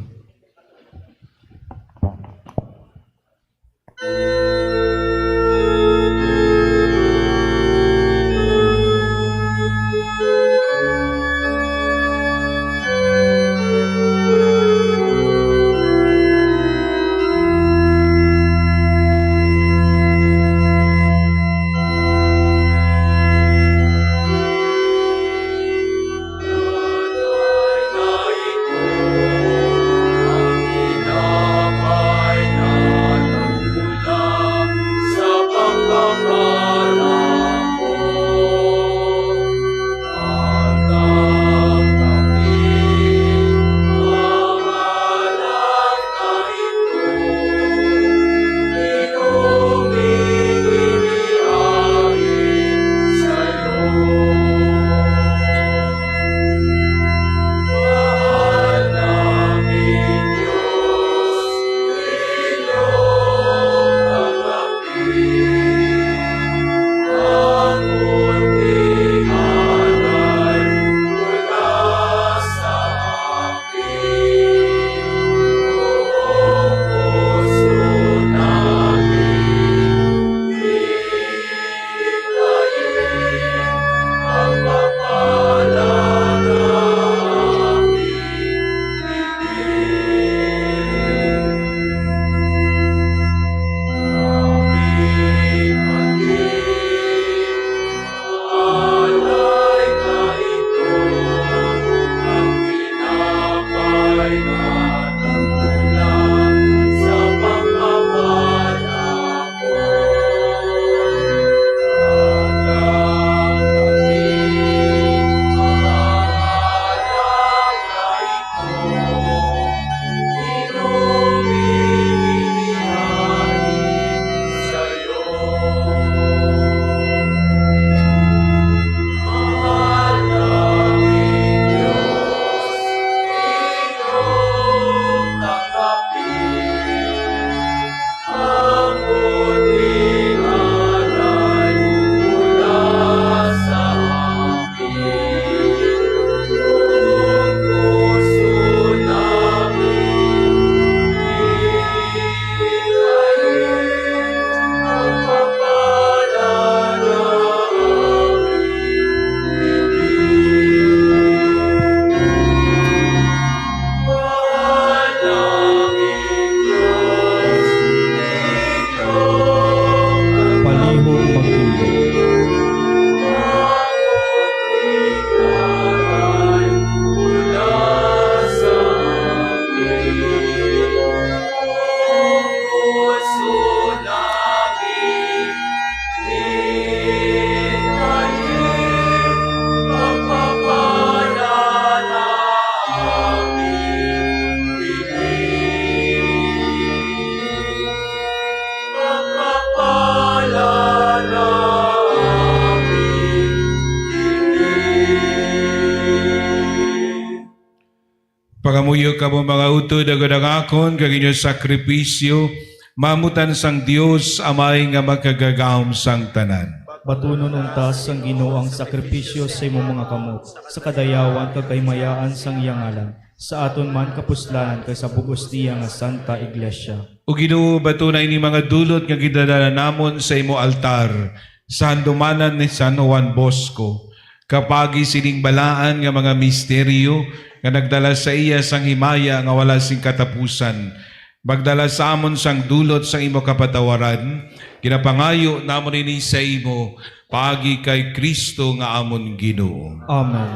Pangamuyo ka mo mga utod agadangakon kag inyong sakripisyo, mamutan sang Dios amay nga magkagagahom sang tanan. Batunon untas sang Ginoo ang sakripisyo sa imong mga kamot, sa kadayawan kag kaymayaan sang iyang ngalan. sa aton man kapuslan kay sa bugos niya nga Santa Iglesia. O Ginoo, batunay ni mga dulot nga gidadala namon sa imo altar sa handumanan ni San Juan Bosco. Kapagi sining balaan nga mga misteryo nga nagdala sa iya sang himaya nga wala sing katapusan. Magdala sa amon sang dulot sang imo kapatawaran, ginapangayo namon ini sa imo, pagi kay Kristo nga amon Ginoo. Amen.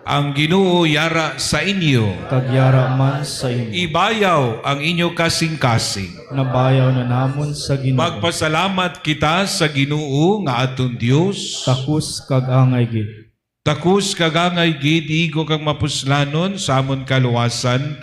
Ang Ginoo yara sa inyo, Kagyara man sa imo. ibayaw ang inyo kasing-kasing. Nabayaw na namon sa Ginoo. Magpasalamat kita sa Ginoo nga aton Dios. Takus kag angay gid. Takus kagangay gid igo kang mapuslanon sa amon kaluwasan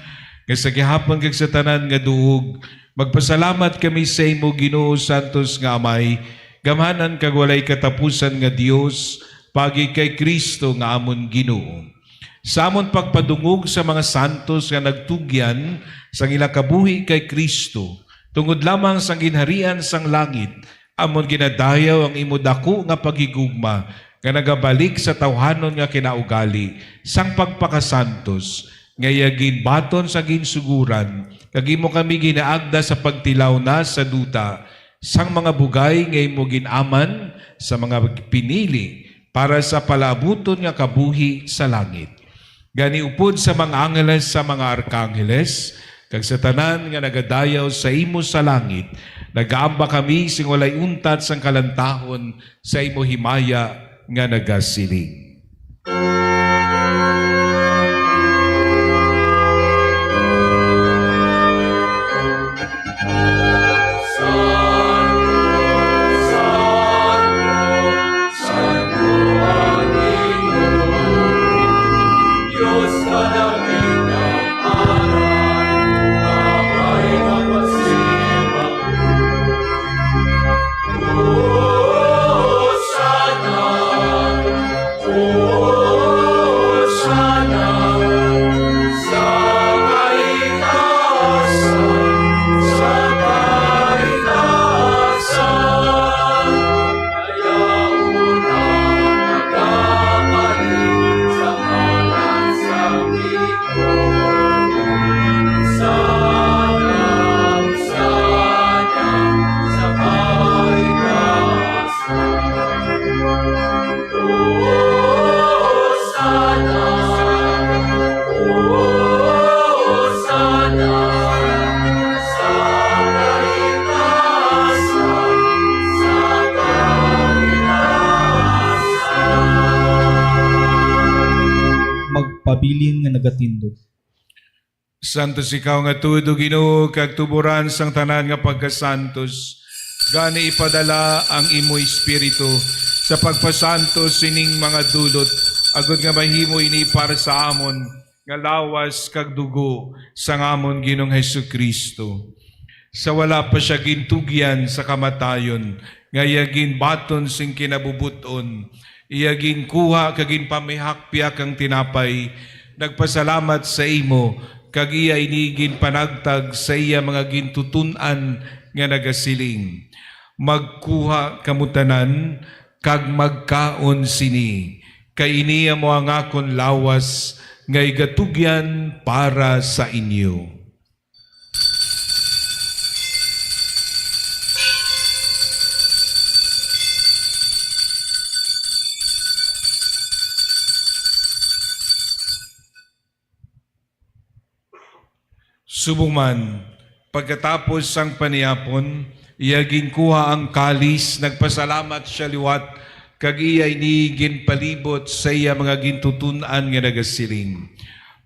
nga sa gihapon kag sa tanan nga duog. Magpasalamat kami sa imo Ginoo Santos nga Amay, gamhanan kag walay katapusan nga Dios, pagi kay Kristo nga amon Ginoo. Sa amon pagpadungog sa mga santos nga nagtugyan sa ila kabuhi kay Kristo, tungod lamang sang ginharian sang langit, amon ginadayaw ang imo dako nga pagigugma nga nagabalik sa tawhanon nga kinaugali sang pagpakasantos nga yagin baton sa ginsuguran kag imo kami ginaagda sa pagtilaw na sa duta sang mga bugay nga imo ginaman sa mga pinili para sa palabuton nga kabuhi sa langit. Gani upod sa mga angeles sa mga arkangeles kag sa tanan nga nagadayaw sa imo sa langit, nagaamba kami sing walay untat sang kalantahon sa imo himaya nga nagasiling. Magpabilin nga nagatindog. Santos ikaw nga tudo Ginoo kag tuburan sang tanan nga pagkasantos. Gani ipadala ang imo espiritu sa pagpasantos sining mga dulot agud nga mahimo ini para sa amon nga lawas kag dugo sang amon Ginoong Hesukristo. Sa wala pa siya gintugyan sa kamatayon, nga yagin baton sing kinabubuton, iyagin kuha kagin pamihakpiak ang tinapay, nagpasalamat sa imo, kag iya inigin panagtag sa iya mga gintutunan nga nagasiling. Magkuha kamutanan, kag magkaon sini, kay iniya mo ang akon lawas, nga igatugyan para sa inyo. Subuman, pagkatapos sang paniyapon, iyagin kuha ang kalis, nagpasalamat siya liwat, kag iya inigin palibot sa iya mga gintutunan nga nagasiling.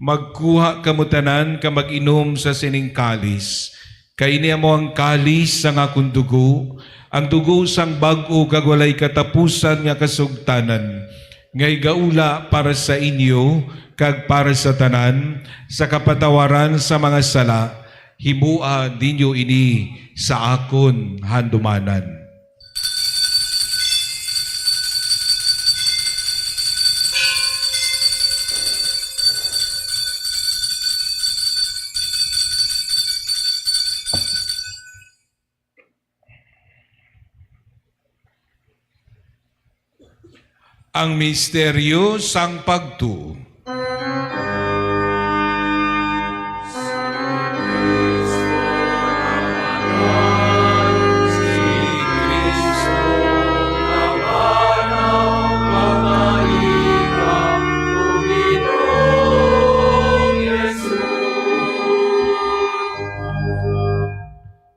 Magkuha kamutanan ka mag-inom sa sining kalis, kay niya mo ang kalis sang akong dugo, ang dugo sang bag-o kag walay katapusan nga kasugtanan, ngay gaula para sa inyo, kag para sa tanan, sa kapatawaran sa mga sala, himua ninyo ini sa akon handumanan. Ang misteryo sang pagtuo.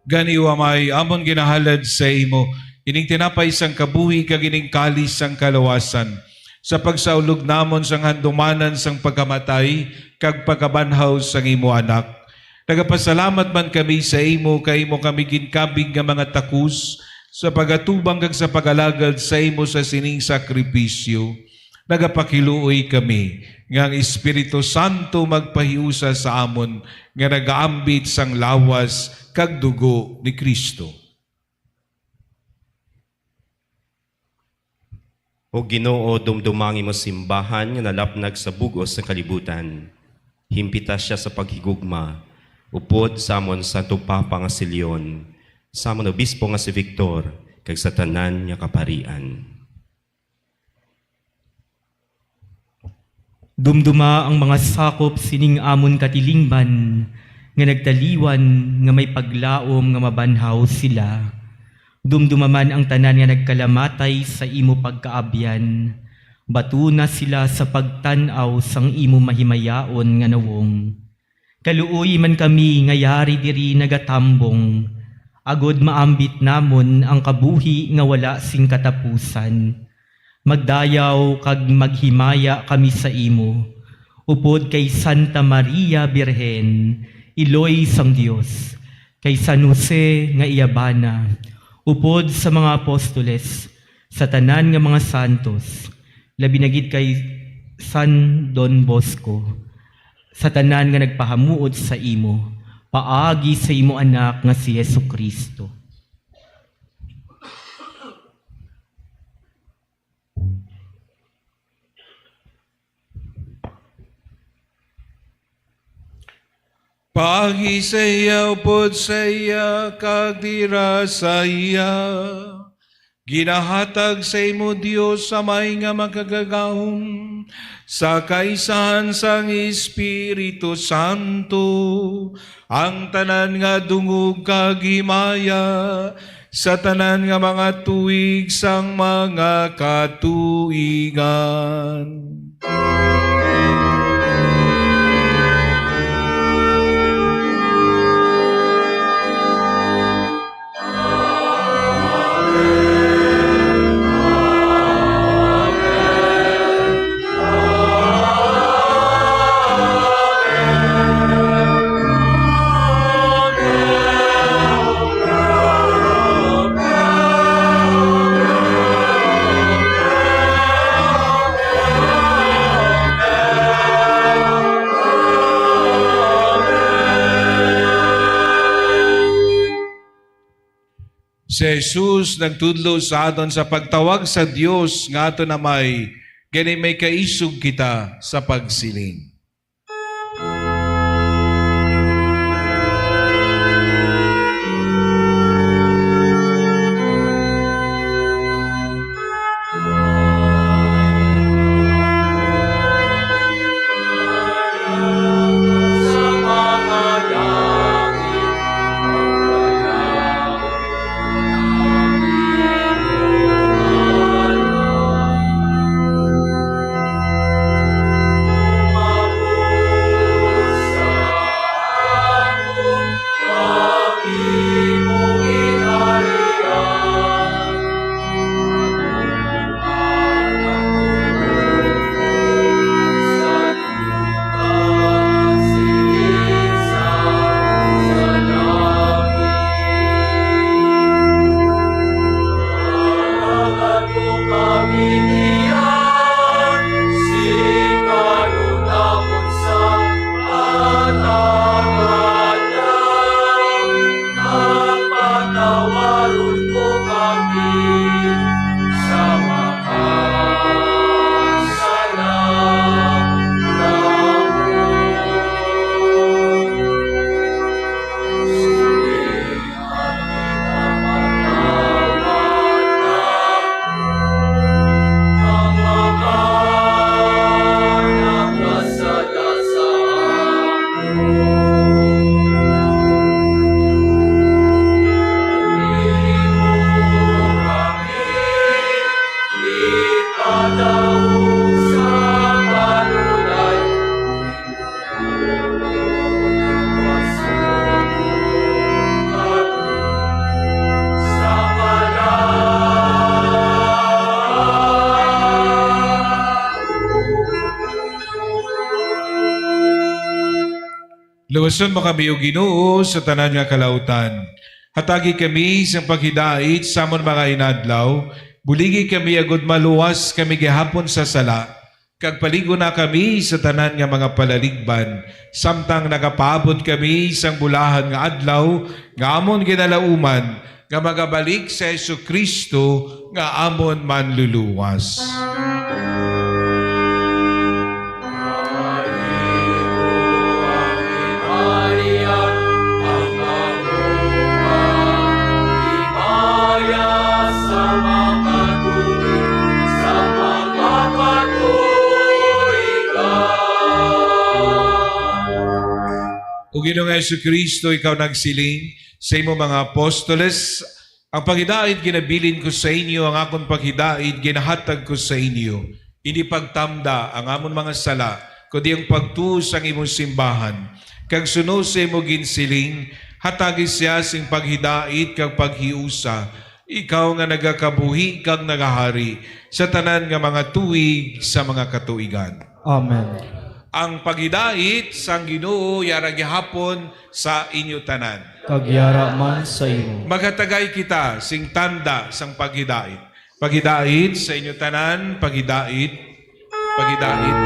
Ganiwa may amon ginahalad sa imo, ining tinapay sang kabuhi kag ining kalis sang kalawasan. Sa pagsaulog namon sang handumanan sang pagkamatay kag pagkabanhaw sang imo anak. Nagapasalamat man kami sa imo kay imo kami ginkabig nga mga takus sa pagatubang kag sa pagalagad sa imo sa sining sakripisyo. Nagapakiluoy kami nga ang Espiritu Santo magpahiusa sa amon nga nagaambit sang lawas kag dugo ni Kristo. O Ginoo, dumdumangi mo simbahan nga nalapnag sa bugos sa kalibutan. Himpita siya sa paghigugma, upod sa amon Santo Papa nga si Leon, sa amon Obispo nga si Victor, kag sa tanan nga kaparian. Dumduma ang mga sakop sining amon katilingban, nga nagtaliwan nga may paglaom nga mabanhaw sila. Dumduma man ang tanan nga nagkalamatay sa imo pagkaabyan, batuna sila sa pagtanaw sang imo mahimayaon nga nawong. Kaluoy man kami nga yari diri nagatambong, agod maambit namon ang kabuhi nga wala sing katapusan. Magdayaw kag maghimaya kami sa imo, upod kay Santa Maria Birhen, Iloy sang Dios, kay San Jose nga iyabana, upod sa mga apostoles, sa tanan nga mga santos, labi na gid kay San Don Bosco, sa tanan nga nagpahamuod sa imo, paagi sa imo anak nga si Jesucristo. Pagi sa iya, upod sa iya, kagdira sa iya. Ginahatag sa imo Dios sa may nga makagagahom, sa kaisahan sang Espiritu Santo, ang tanan nga dungog kagimaya, sa tanan nga mga tuig sang mga katuigan. Si Jesus nagtudlo sa aton sa pagtawag sa Dios nga ato na may kaisog kita sa pagsiling. Sa mga langit, Luwason mo kami o Ginoo sa tanan nga kalautan. Hatagi kami sa paghidait sa amon mga inadlaw. Buligi kami agud maluwas kami gihapon sa sala. Kag paligo na kami sa tanan nga mga palaligban. Samtang nagapaabot kami sang bulahan nga adlaw nga amon ginalauman nga magabalik sa Jesucristo nga amon manluluwas. Maria, ang mabuka, himaya sa mga tuwid, sa mga katuigan. O Ginoong Jesucristo, ikaw nagsiling sa imo mga apostoles, ang paghidait ginabilin ko sa inyo, ang akong paghidait ginahatag ko sa inyo. Hindi pagtamda ang amon mga sala, kundi ang pagtuos ang imong simbahan. Kag suno sa imo ginsiling, hatagi siya sing paghidait kag paghiusa. Ikaw nga nagakabuhi kag nagahari sa tanan nga mga tuig sa mga katuigan. Amen. Ang paghidait sang Ginoo yara gihapon sa inyo tanan. Kagyara man sa imo. Maghatagay kita sing tanda sang paghidait. Paghidait sa inyo tanan, paghidait, paghidait.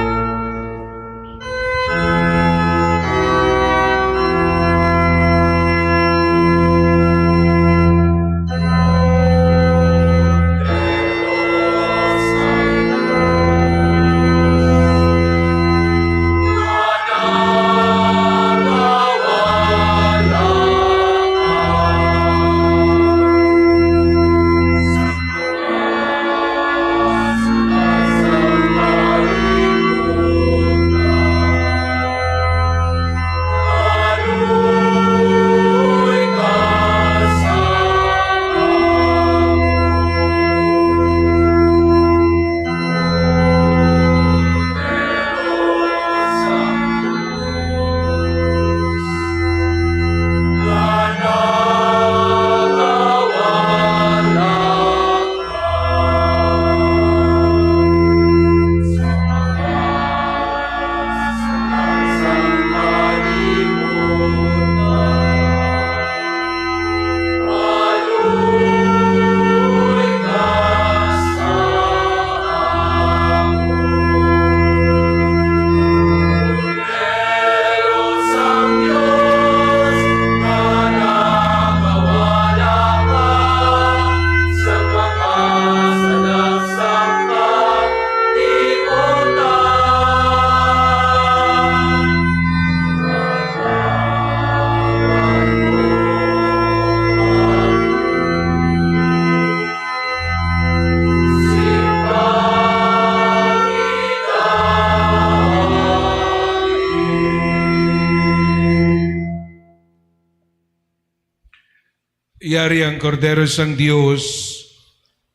Iyari ang kordero sang Diyos,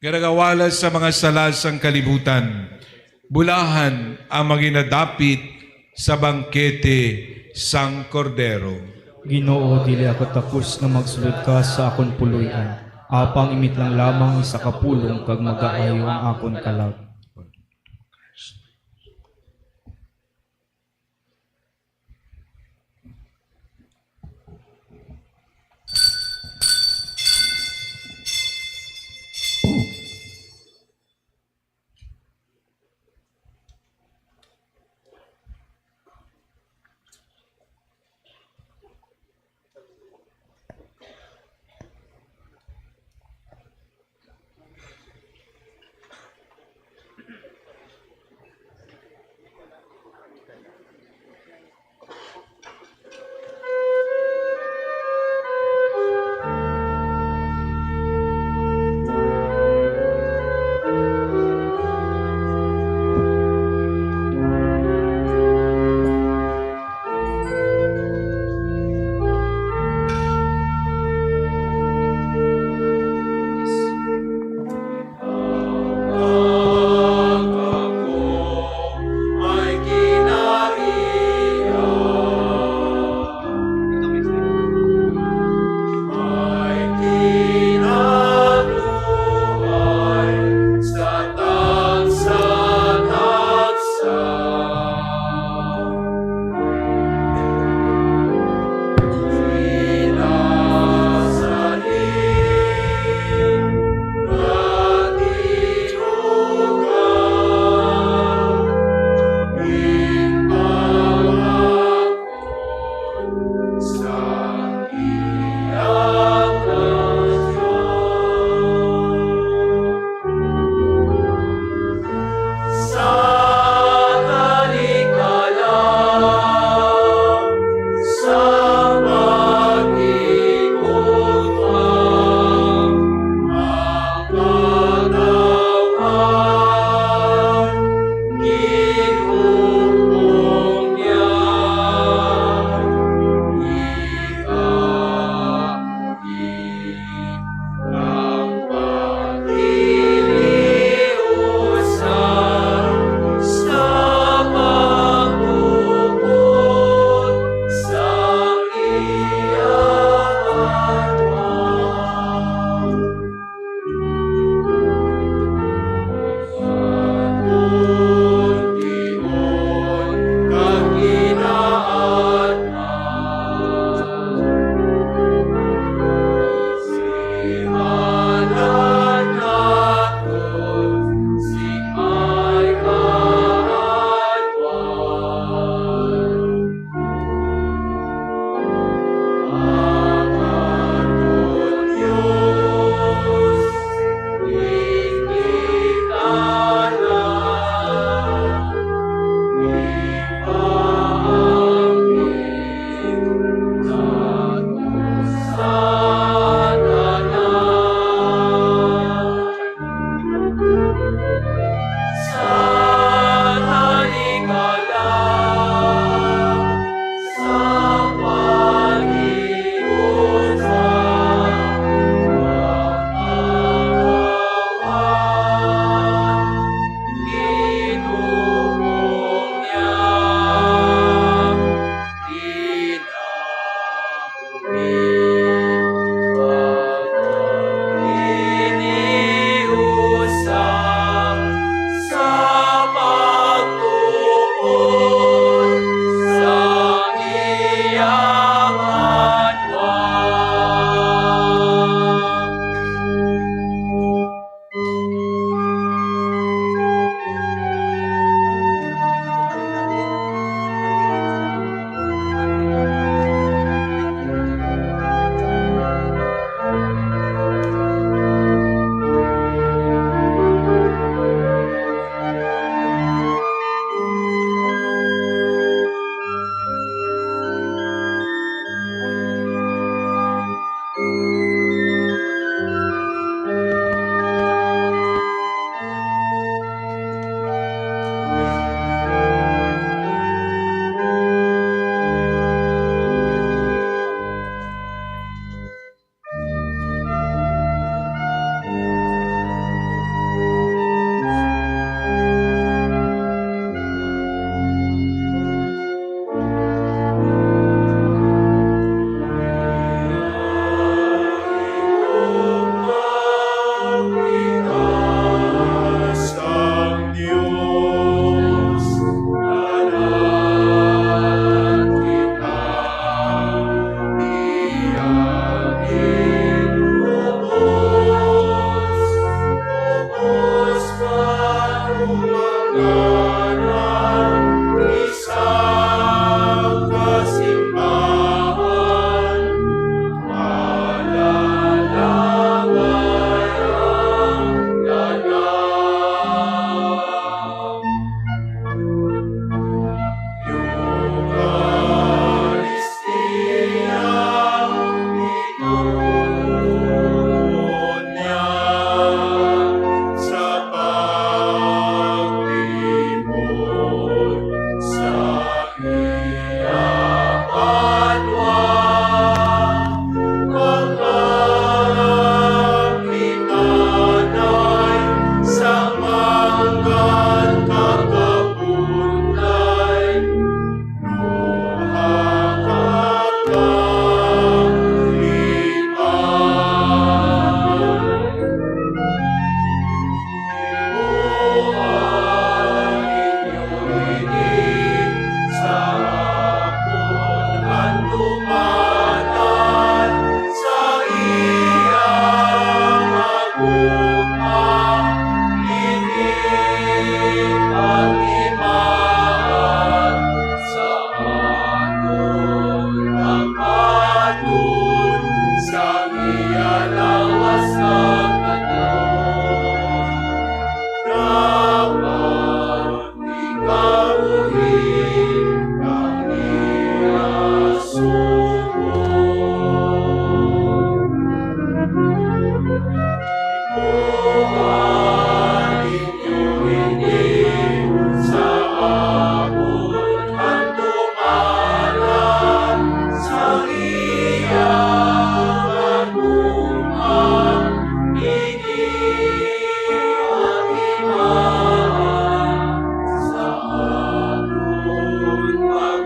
garagawalas sa mga sala sang kalibutan, bulahan ang maginadapit sa bangkete sang kordero. Ginoo, dili ako tapos nga magsulod ka sa akon puloy-an. Apang imit lang lamang isa ka pulong kag magaayo ang akon kalag.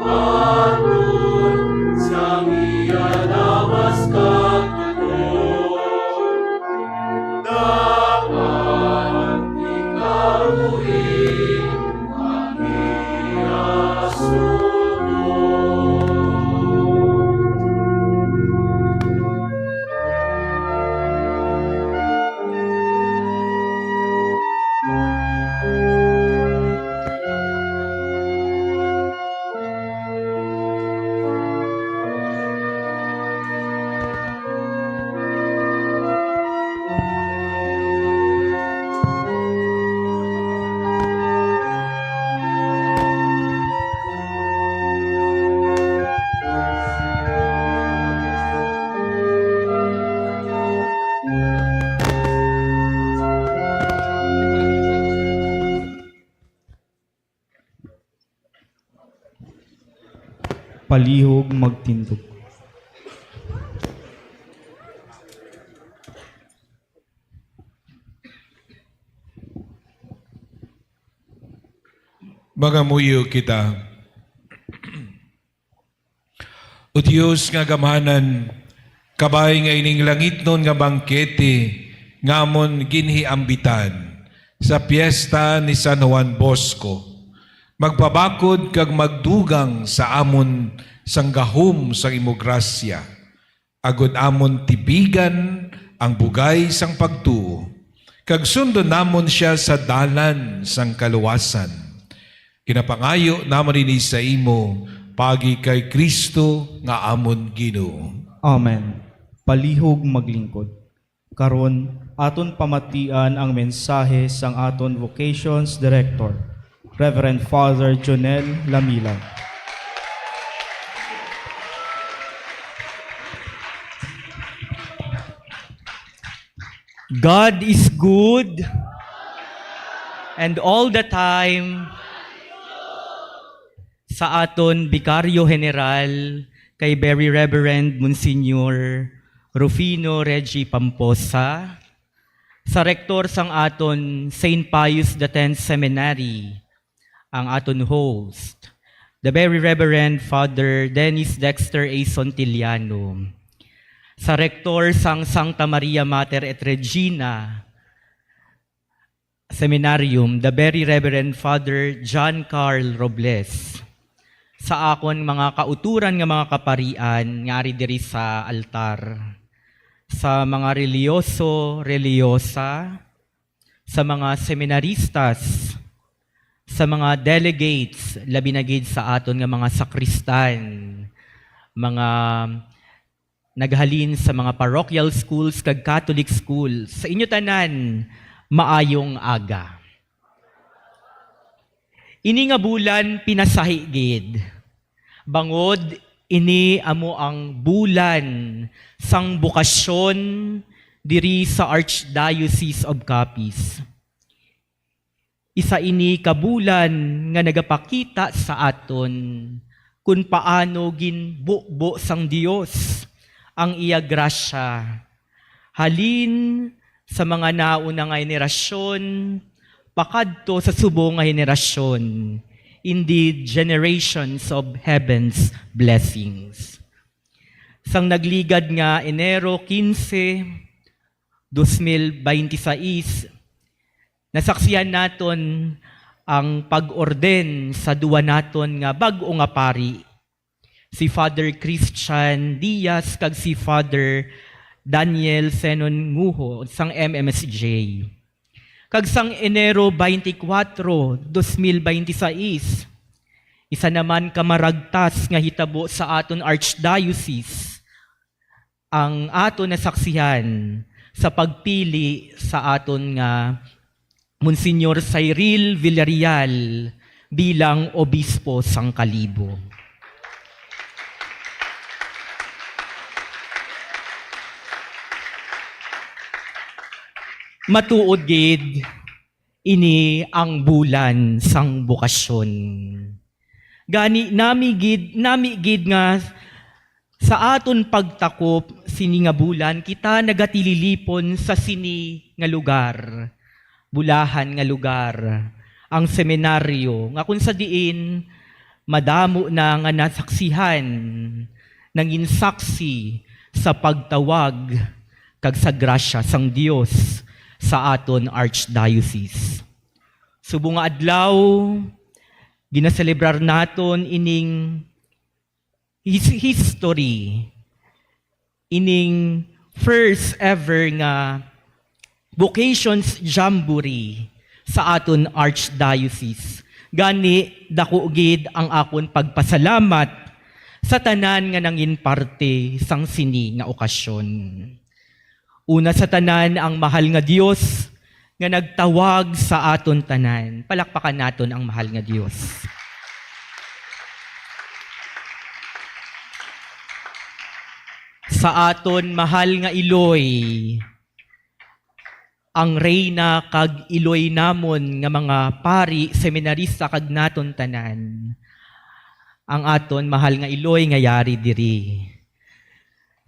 patun sang iya lawas katuon. Dapat ikabuhi ang iya sunod. Palihog magtindog. Mga muyo kita. O Diyos nga gamanan, kabay nga ining langit nun nga bangkete, ngamon ginhiambitan sa piyesta ni San Juan Bosco. Magpabakod kag magdugang sa amon sang gahom sang imograsya. Agod amon tibigan ang bugay sang pagtuo. Kag sundo namon siya sa dalan sang kaluwasan. Kinapangayo namon ini sa imo, pagi kay Kristo nga amon Ginoo. Amen. Palihog maglingkod. Karon aton pamatian ang mensahe sang aton Vocations Director, Reverend Father Jonel Lamila. God is good, and all the time, sa aton Vicario General, kay Very Reverend Monsignor Rufino Reggie Pamposa, sa rektor sang aton St. Pius X Seminary, ang aton host, the Very Reverend Father Dennis Dexter A. Sontiliano, sa rektor sang Sancta Maria Mater et Regina Seminarium, the Very Reverend Father John Carl Robles, sa akon mga kauturan nga mga kaparian ngari diri sa altar, sa mga reliyoso, reliyosa, sa mga seminaristas, sa mga delegates, labi na gid sa aton nga mga sakristan, mga naghalin sa mga parochial schools kag Catholic schools, sa inyo tanan, maayong aga. Ini nga bulan pinasahi gid. Bangod ini amo ang bulan sang bukasyon diri sa Archdiocese of Capiz. Isa ini kabulan nga nagapakita sa aton kung paano ginbukbo sang Dios ang iya grasya. Halin sa mga nauna nga henerasyon, pakadto sa subong nga henerasyon, indeed generations of heaven's blessings. Sang nagligad nga Enero 15, 2026, nasaksiyan naton ang pag-orden sa duwa naton nga bag-o nga pari, si Father Christian Diaz kag si Father Daniel Senon Nguho sang MMSJ. Kag sang Enero 24, 2026, isa naman kamaragtas nga hitabo sa aton Archdiocese ang aton nasaksihan sa pagpili sa aton nga Monsignor Cyril Villarreal bilang obispo sang Kalibo. Matuod gid ini ang bulan sang bukasyon. Gani nami gid nga sa aton pagtakop sini nga bulan kita nagatililipon sa sini nga lugar. Bulahan nga lugar, ang seminaryo nga kung sa diin madamo na nga nasaksihan, nangin saksi sa pagtawag kag sa grasya sang Dios sa aton Archdiocese. Subong nga adlaw, ginaselebrar naton ining history, ining first ever nga Vocations Jamboree sa aton Archdiocese. Gani dako gid ang akon pagpasalamat sa tanan nga nangin parte sang sini nga okasyon. Una sa tanan ang mahal nga Dios nga nagtawag sa aton tanan. Palakpakan naton ang mahal nga Dios. Sa aton mahal nga Iloy, ang reyna kag Iloy namon nga mga pari, seminarista kag naton tanan. Ang aton mahal nga Iloy nga yari diri.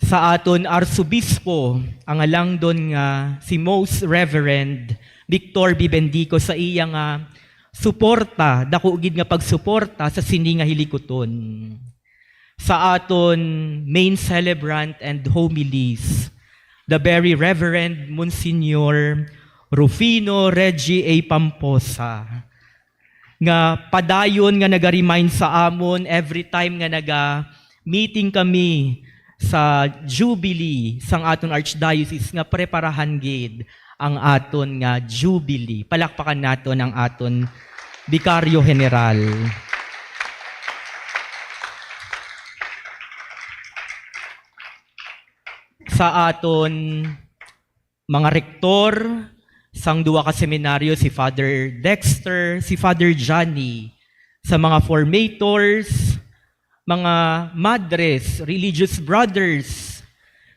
Sa aton arsobispo, ang alangdon nga si Most Reverend Victor Bibendico sa iya nga suporta, dako gid nga pagsuporta sa sini nga hilikoton. Sa aton main celebrant and homilies, the very Reverend Monsignor Rufino Reggie A. Pamposa, nga padayon nga naga-remind sa amon every time nga naga-meeting kami sa Jubilee sang aton Archdiocese nga preparahan gid ang aton nga Jubilee. Palakpakan naton ang aton Bikaryo General. Sa aton mga rektor sang duwa ka seminaryo, si Father Dexter, si Father Johnny, sa mga formators, mga madres, religious brothers,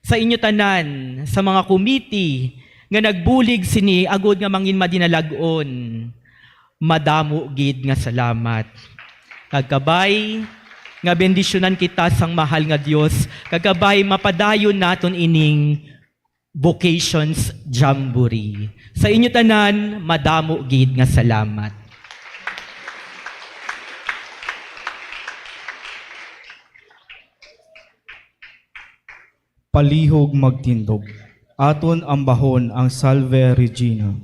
sa inyo tanan, sa mga committee nga nagbulig sini agud nga mangin madinalag-on, madamo gid nga salamat. Kagkabay nga bendisyonan kita sang mahal nga Dios, kagkabay mapadayon naton ining Vocations Jamboree. Sa inyo tanan, madamo gid nga salamat. Palihog magtindog. Aton ambahon ang Salve Regina.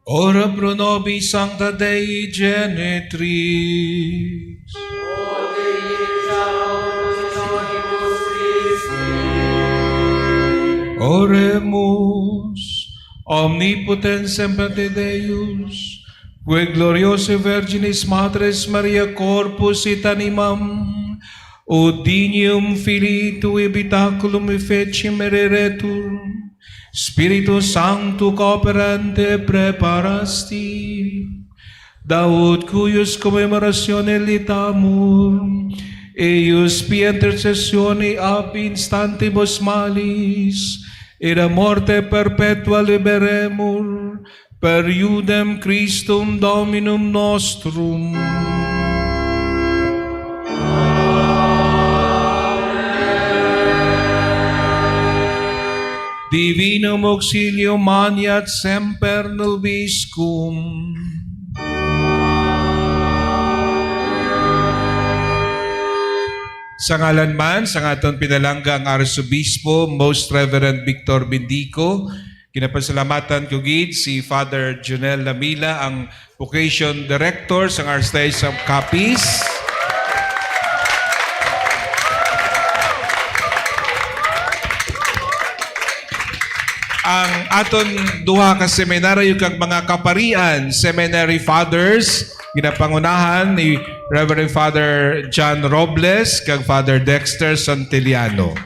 Ora pro nobis Sancta Dei Genitris. Oremus, omnipotens semper Deus, que gloriosa Virginis Matres Maria corpus et animam, Odinium Filii Tui habitaculum efecim ereretur, Spiritu Sancto cooperante preparasti, Daud cuyos commemorazione litamur, eius pia intercessione ab instantibus malis, et a morte perpetua liberemur, per iudem Christum Dominum nostrum. Divinum auxilium maniat semper nobiscum. Sa ngalan man, sa aton pinalangga ang Arsobispo, Most Reverend Victor Bindico, kinapasalamatan ko gid si Father Junel Lamila, ang Vocation Director sa Archdiocese of Capiz. Ang aton duha ka seminaryo kag mga kaparian, seminary fathers, ginapangunahan ni Reverend Father John Robles kag Father Dexter Santillano.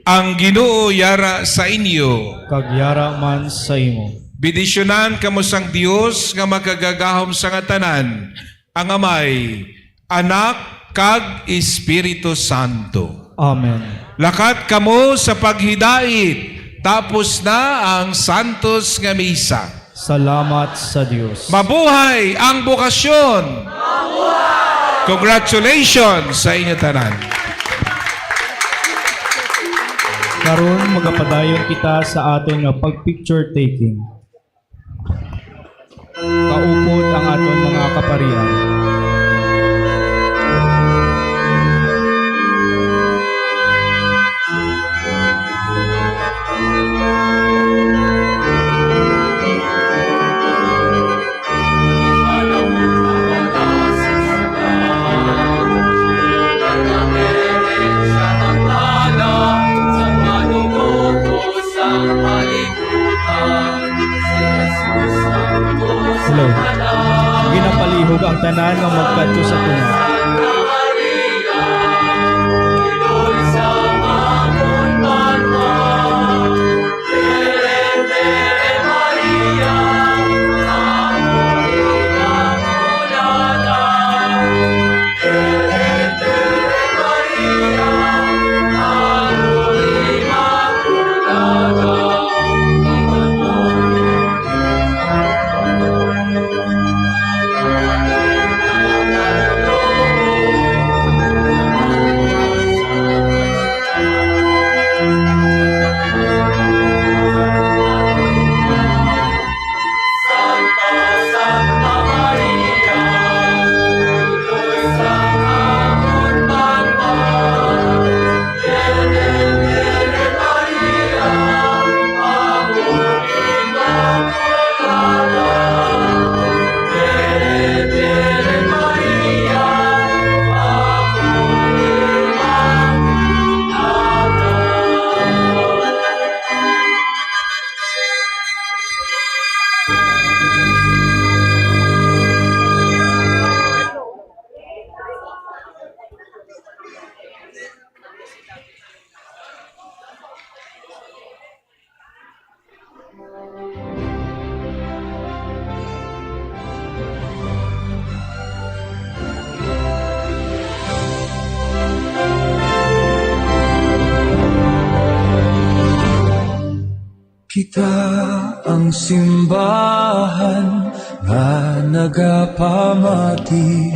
Ang Ginoo yara sa inyo. Kagyara man sa imo. Bidisyonan kamo sang Dios nga magagagahom sa nga tanan, ang Amay, Anak, kag Espiritu Santo. Amen. Lakat kamo sa paghidait, tapos na ang Santos nga Misa. Salamat sa Dios. Mabuhay ang bokasyon! Mabuhay! Congratulations sa inyo tanan. Karon magapadayon kita sa aton nga pag-picture taking. Kaupod ang aton mga kaparian. Hello. Ginapalihog ang tanan ng magkadto sa tunga. Kita ang simbahan nga nagapamati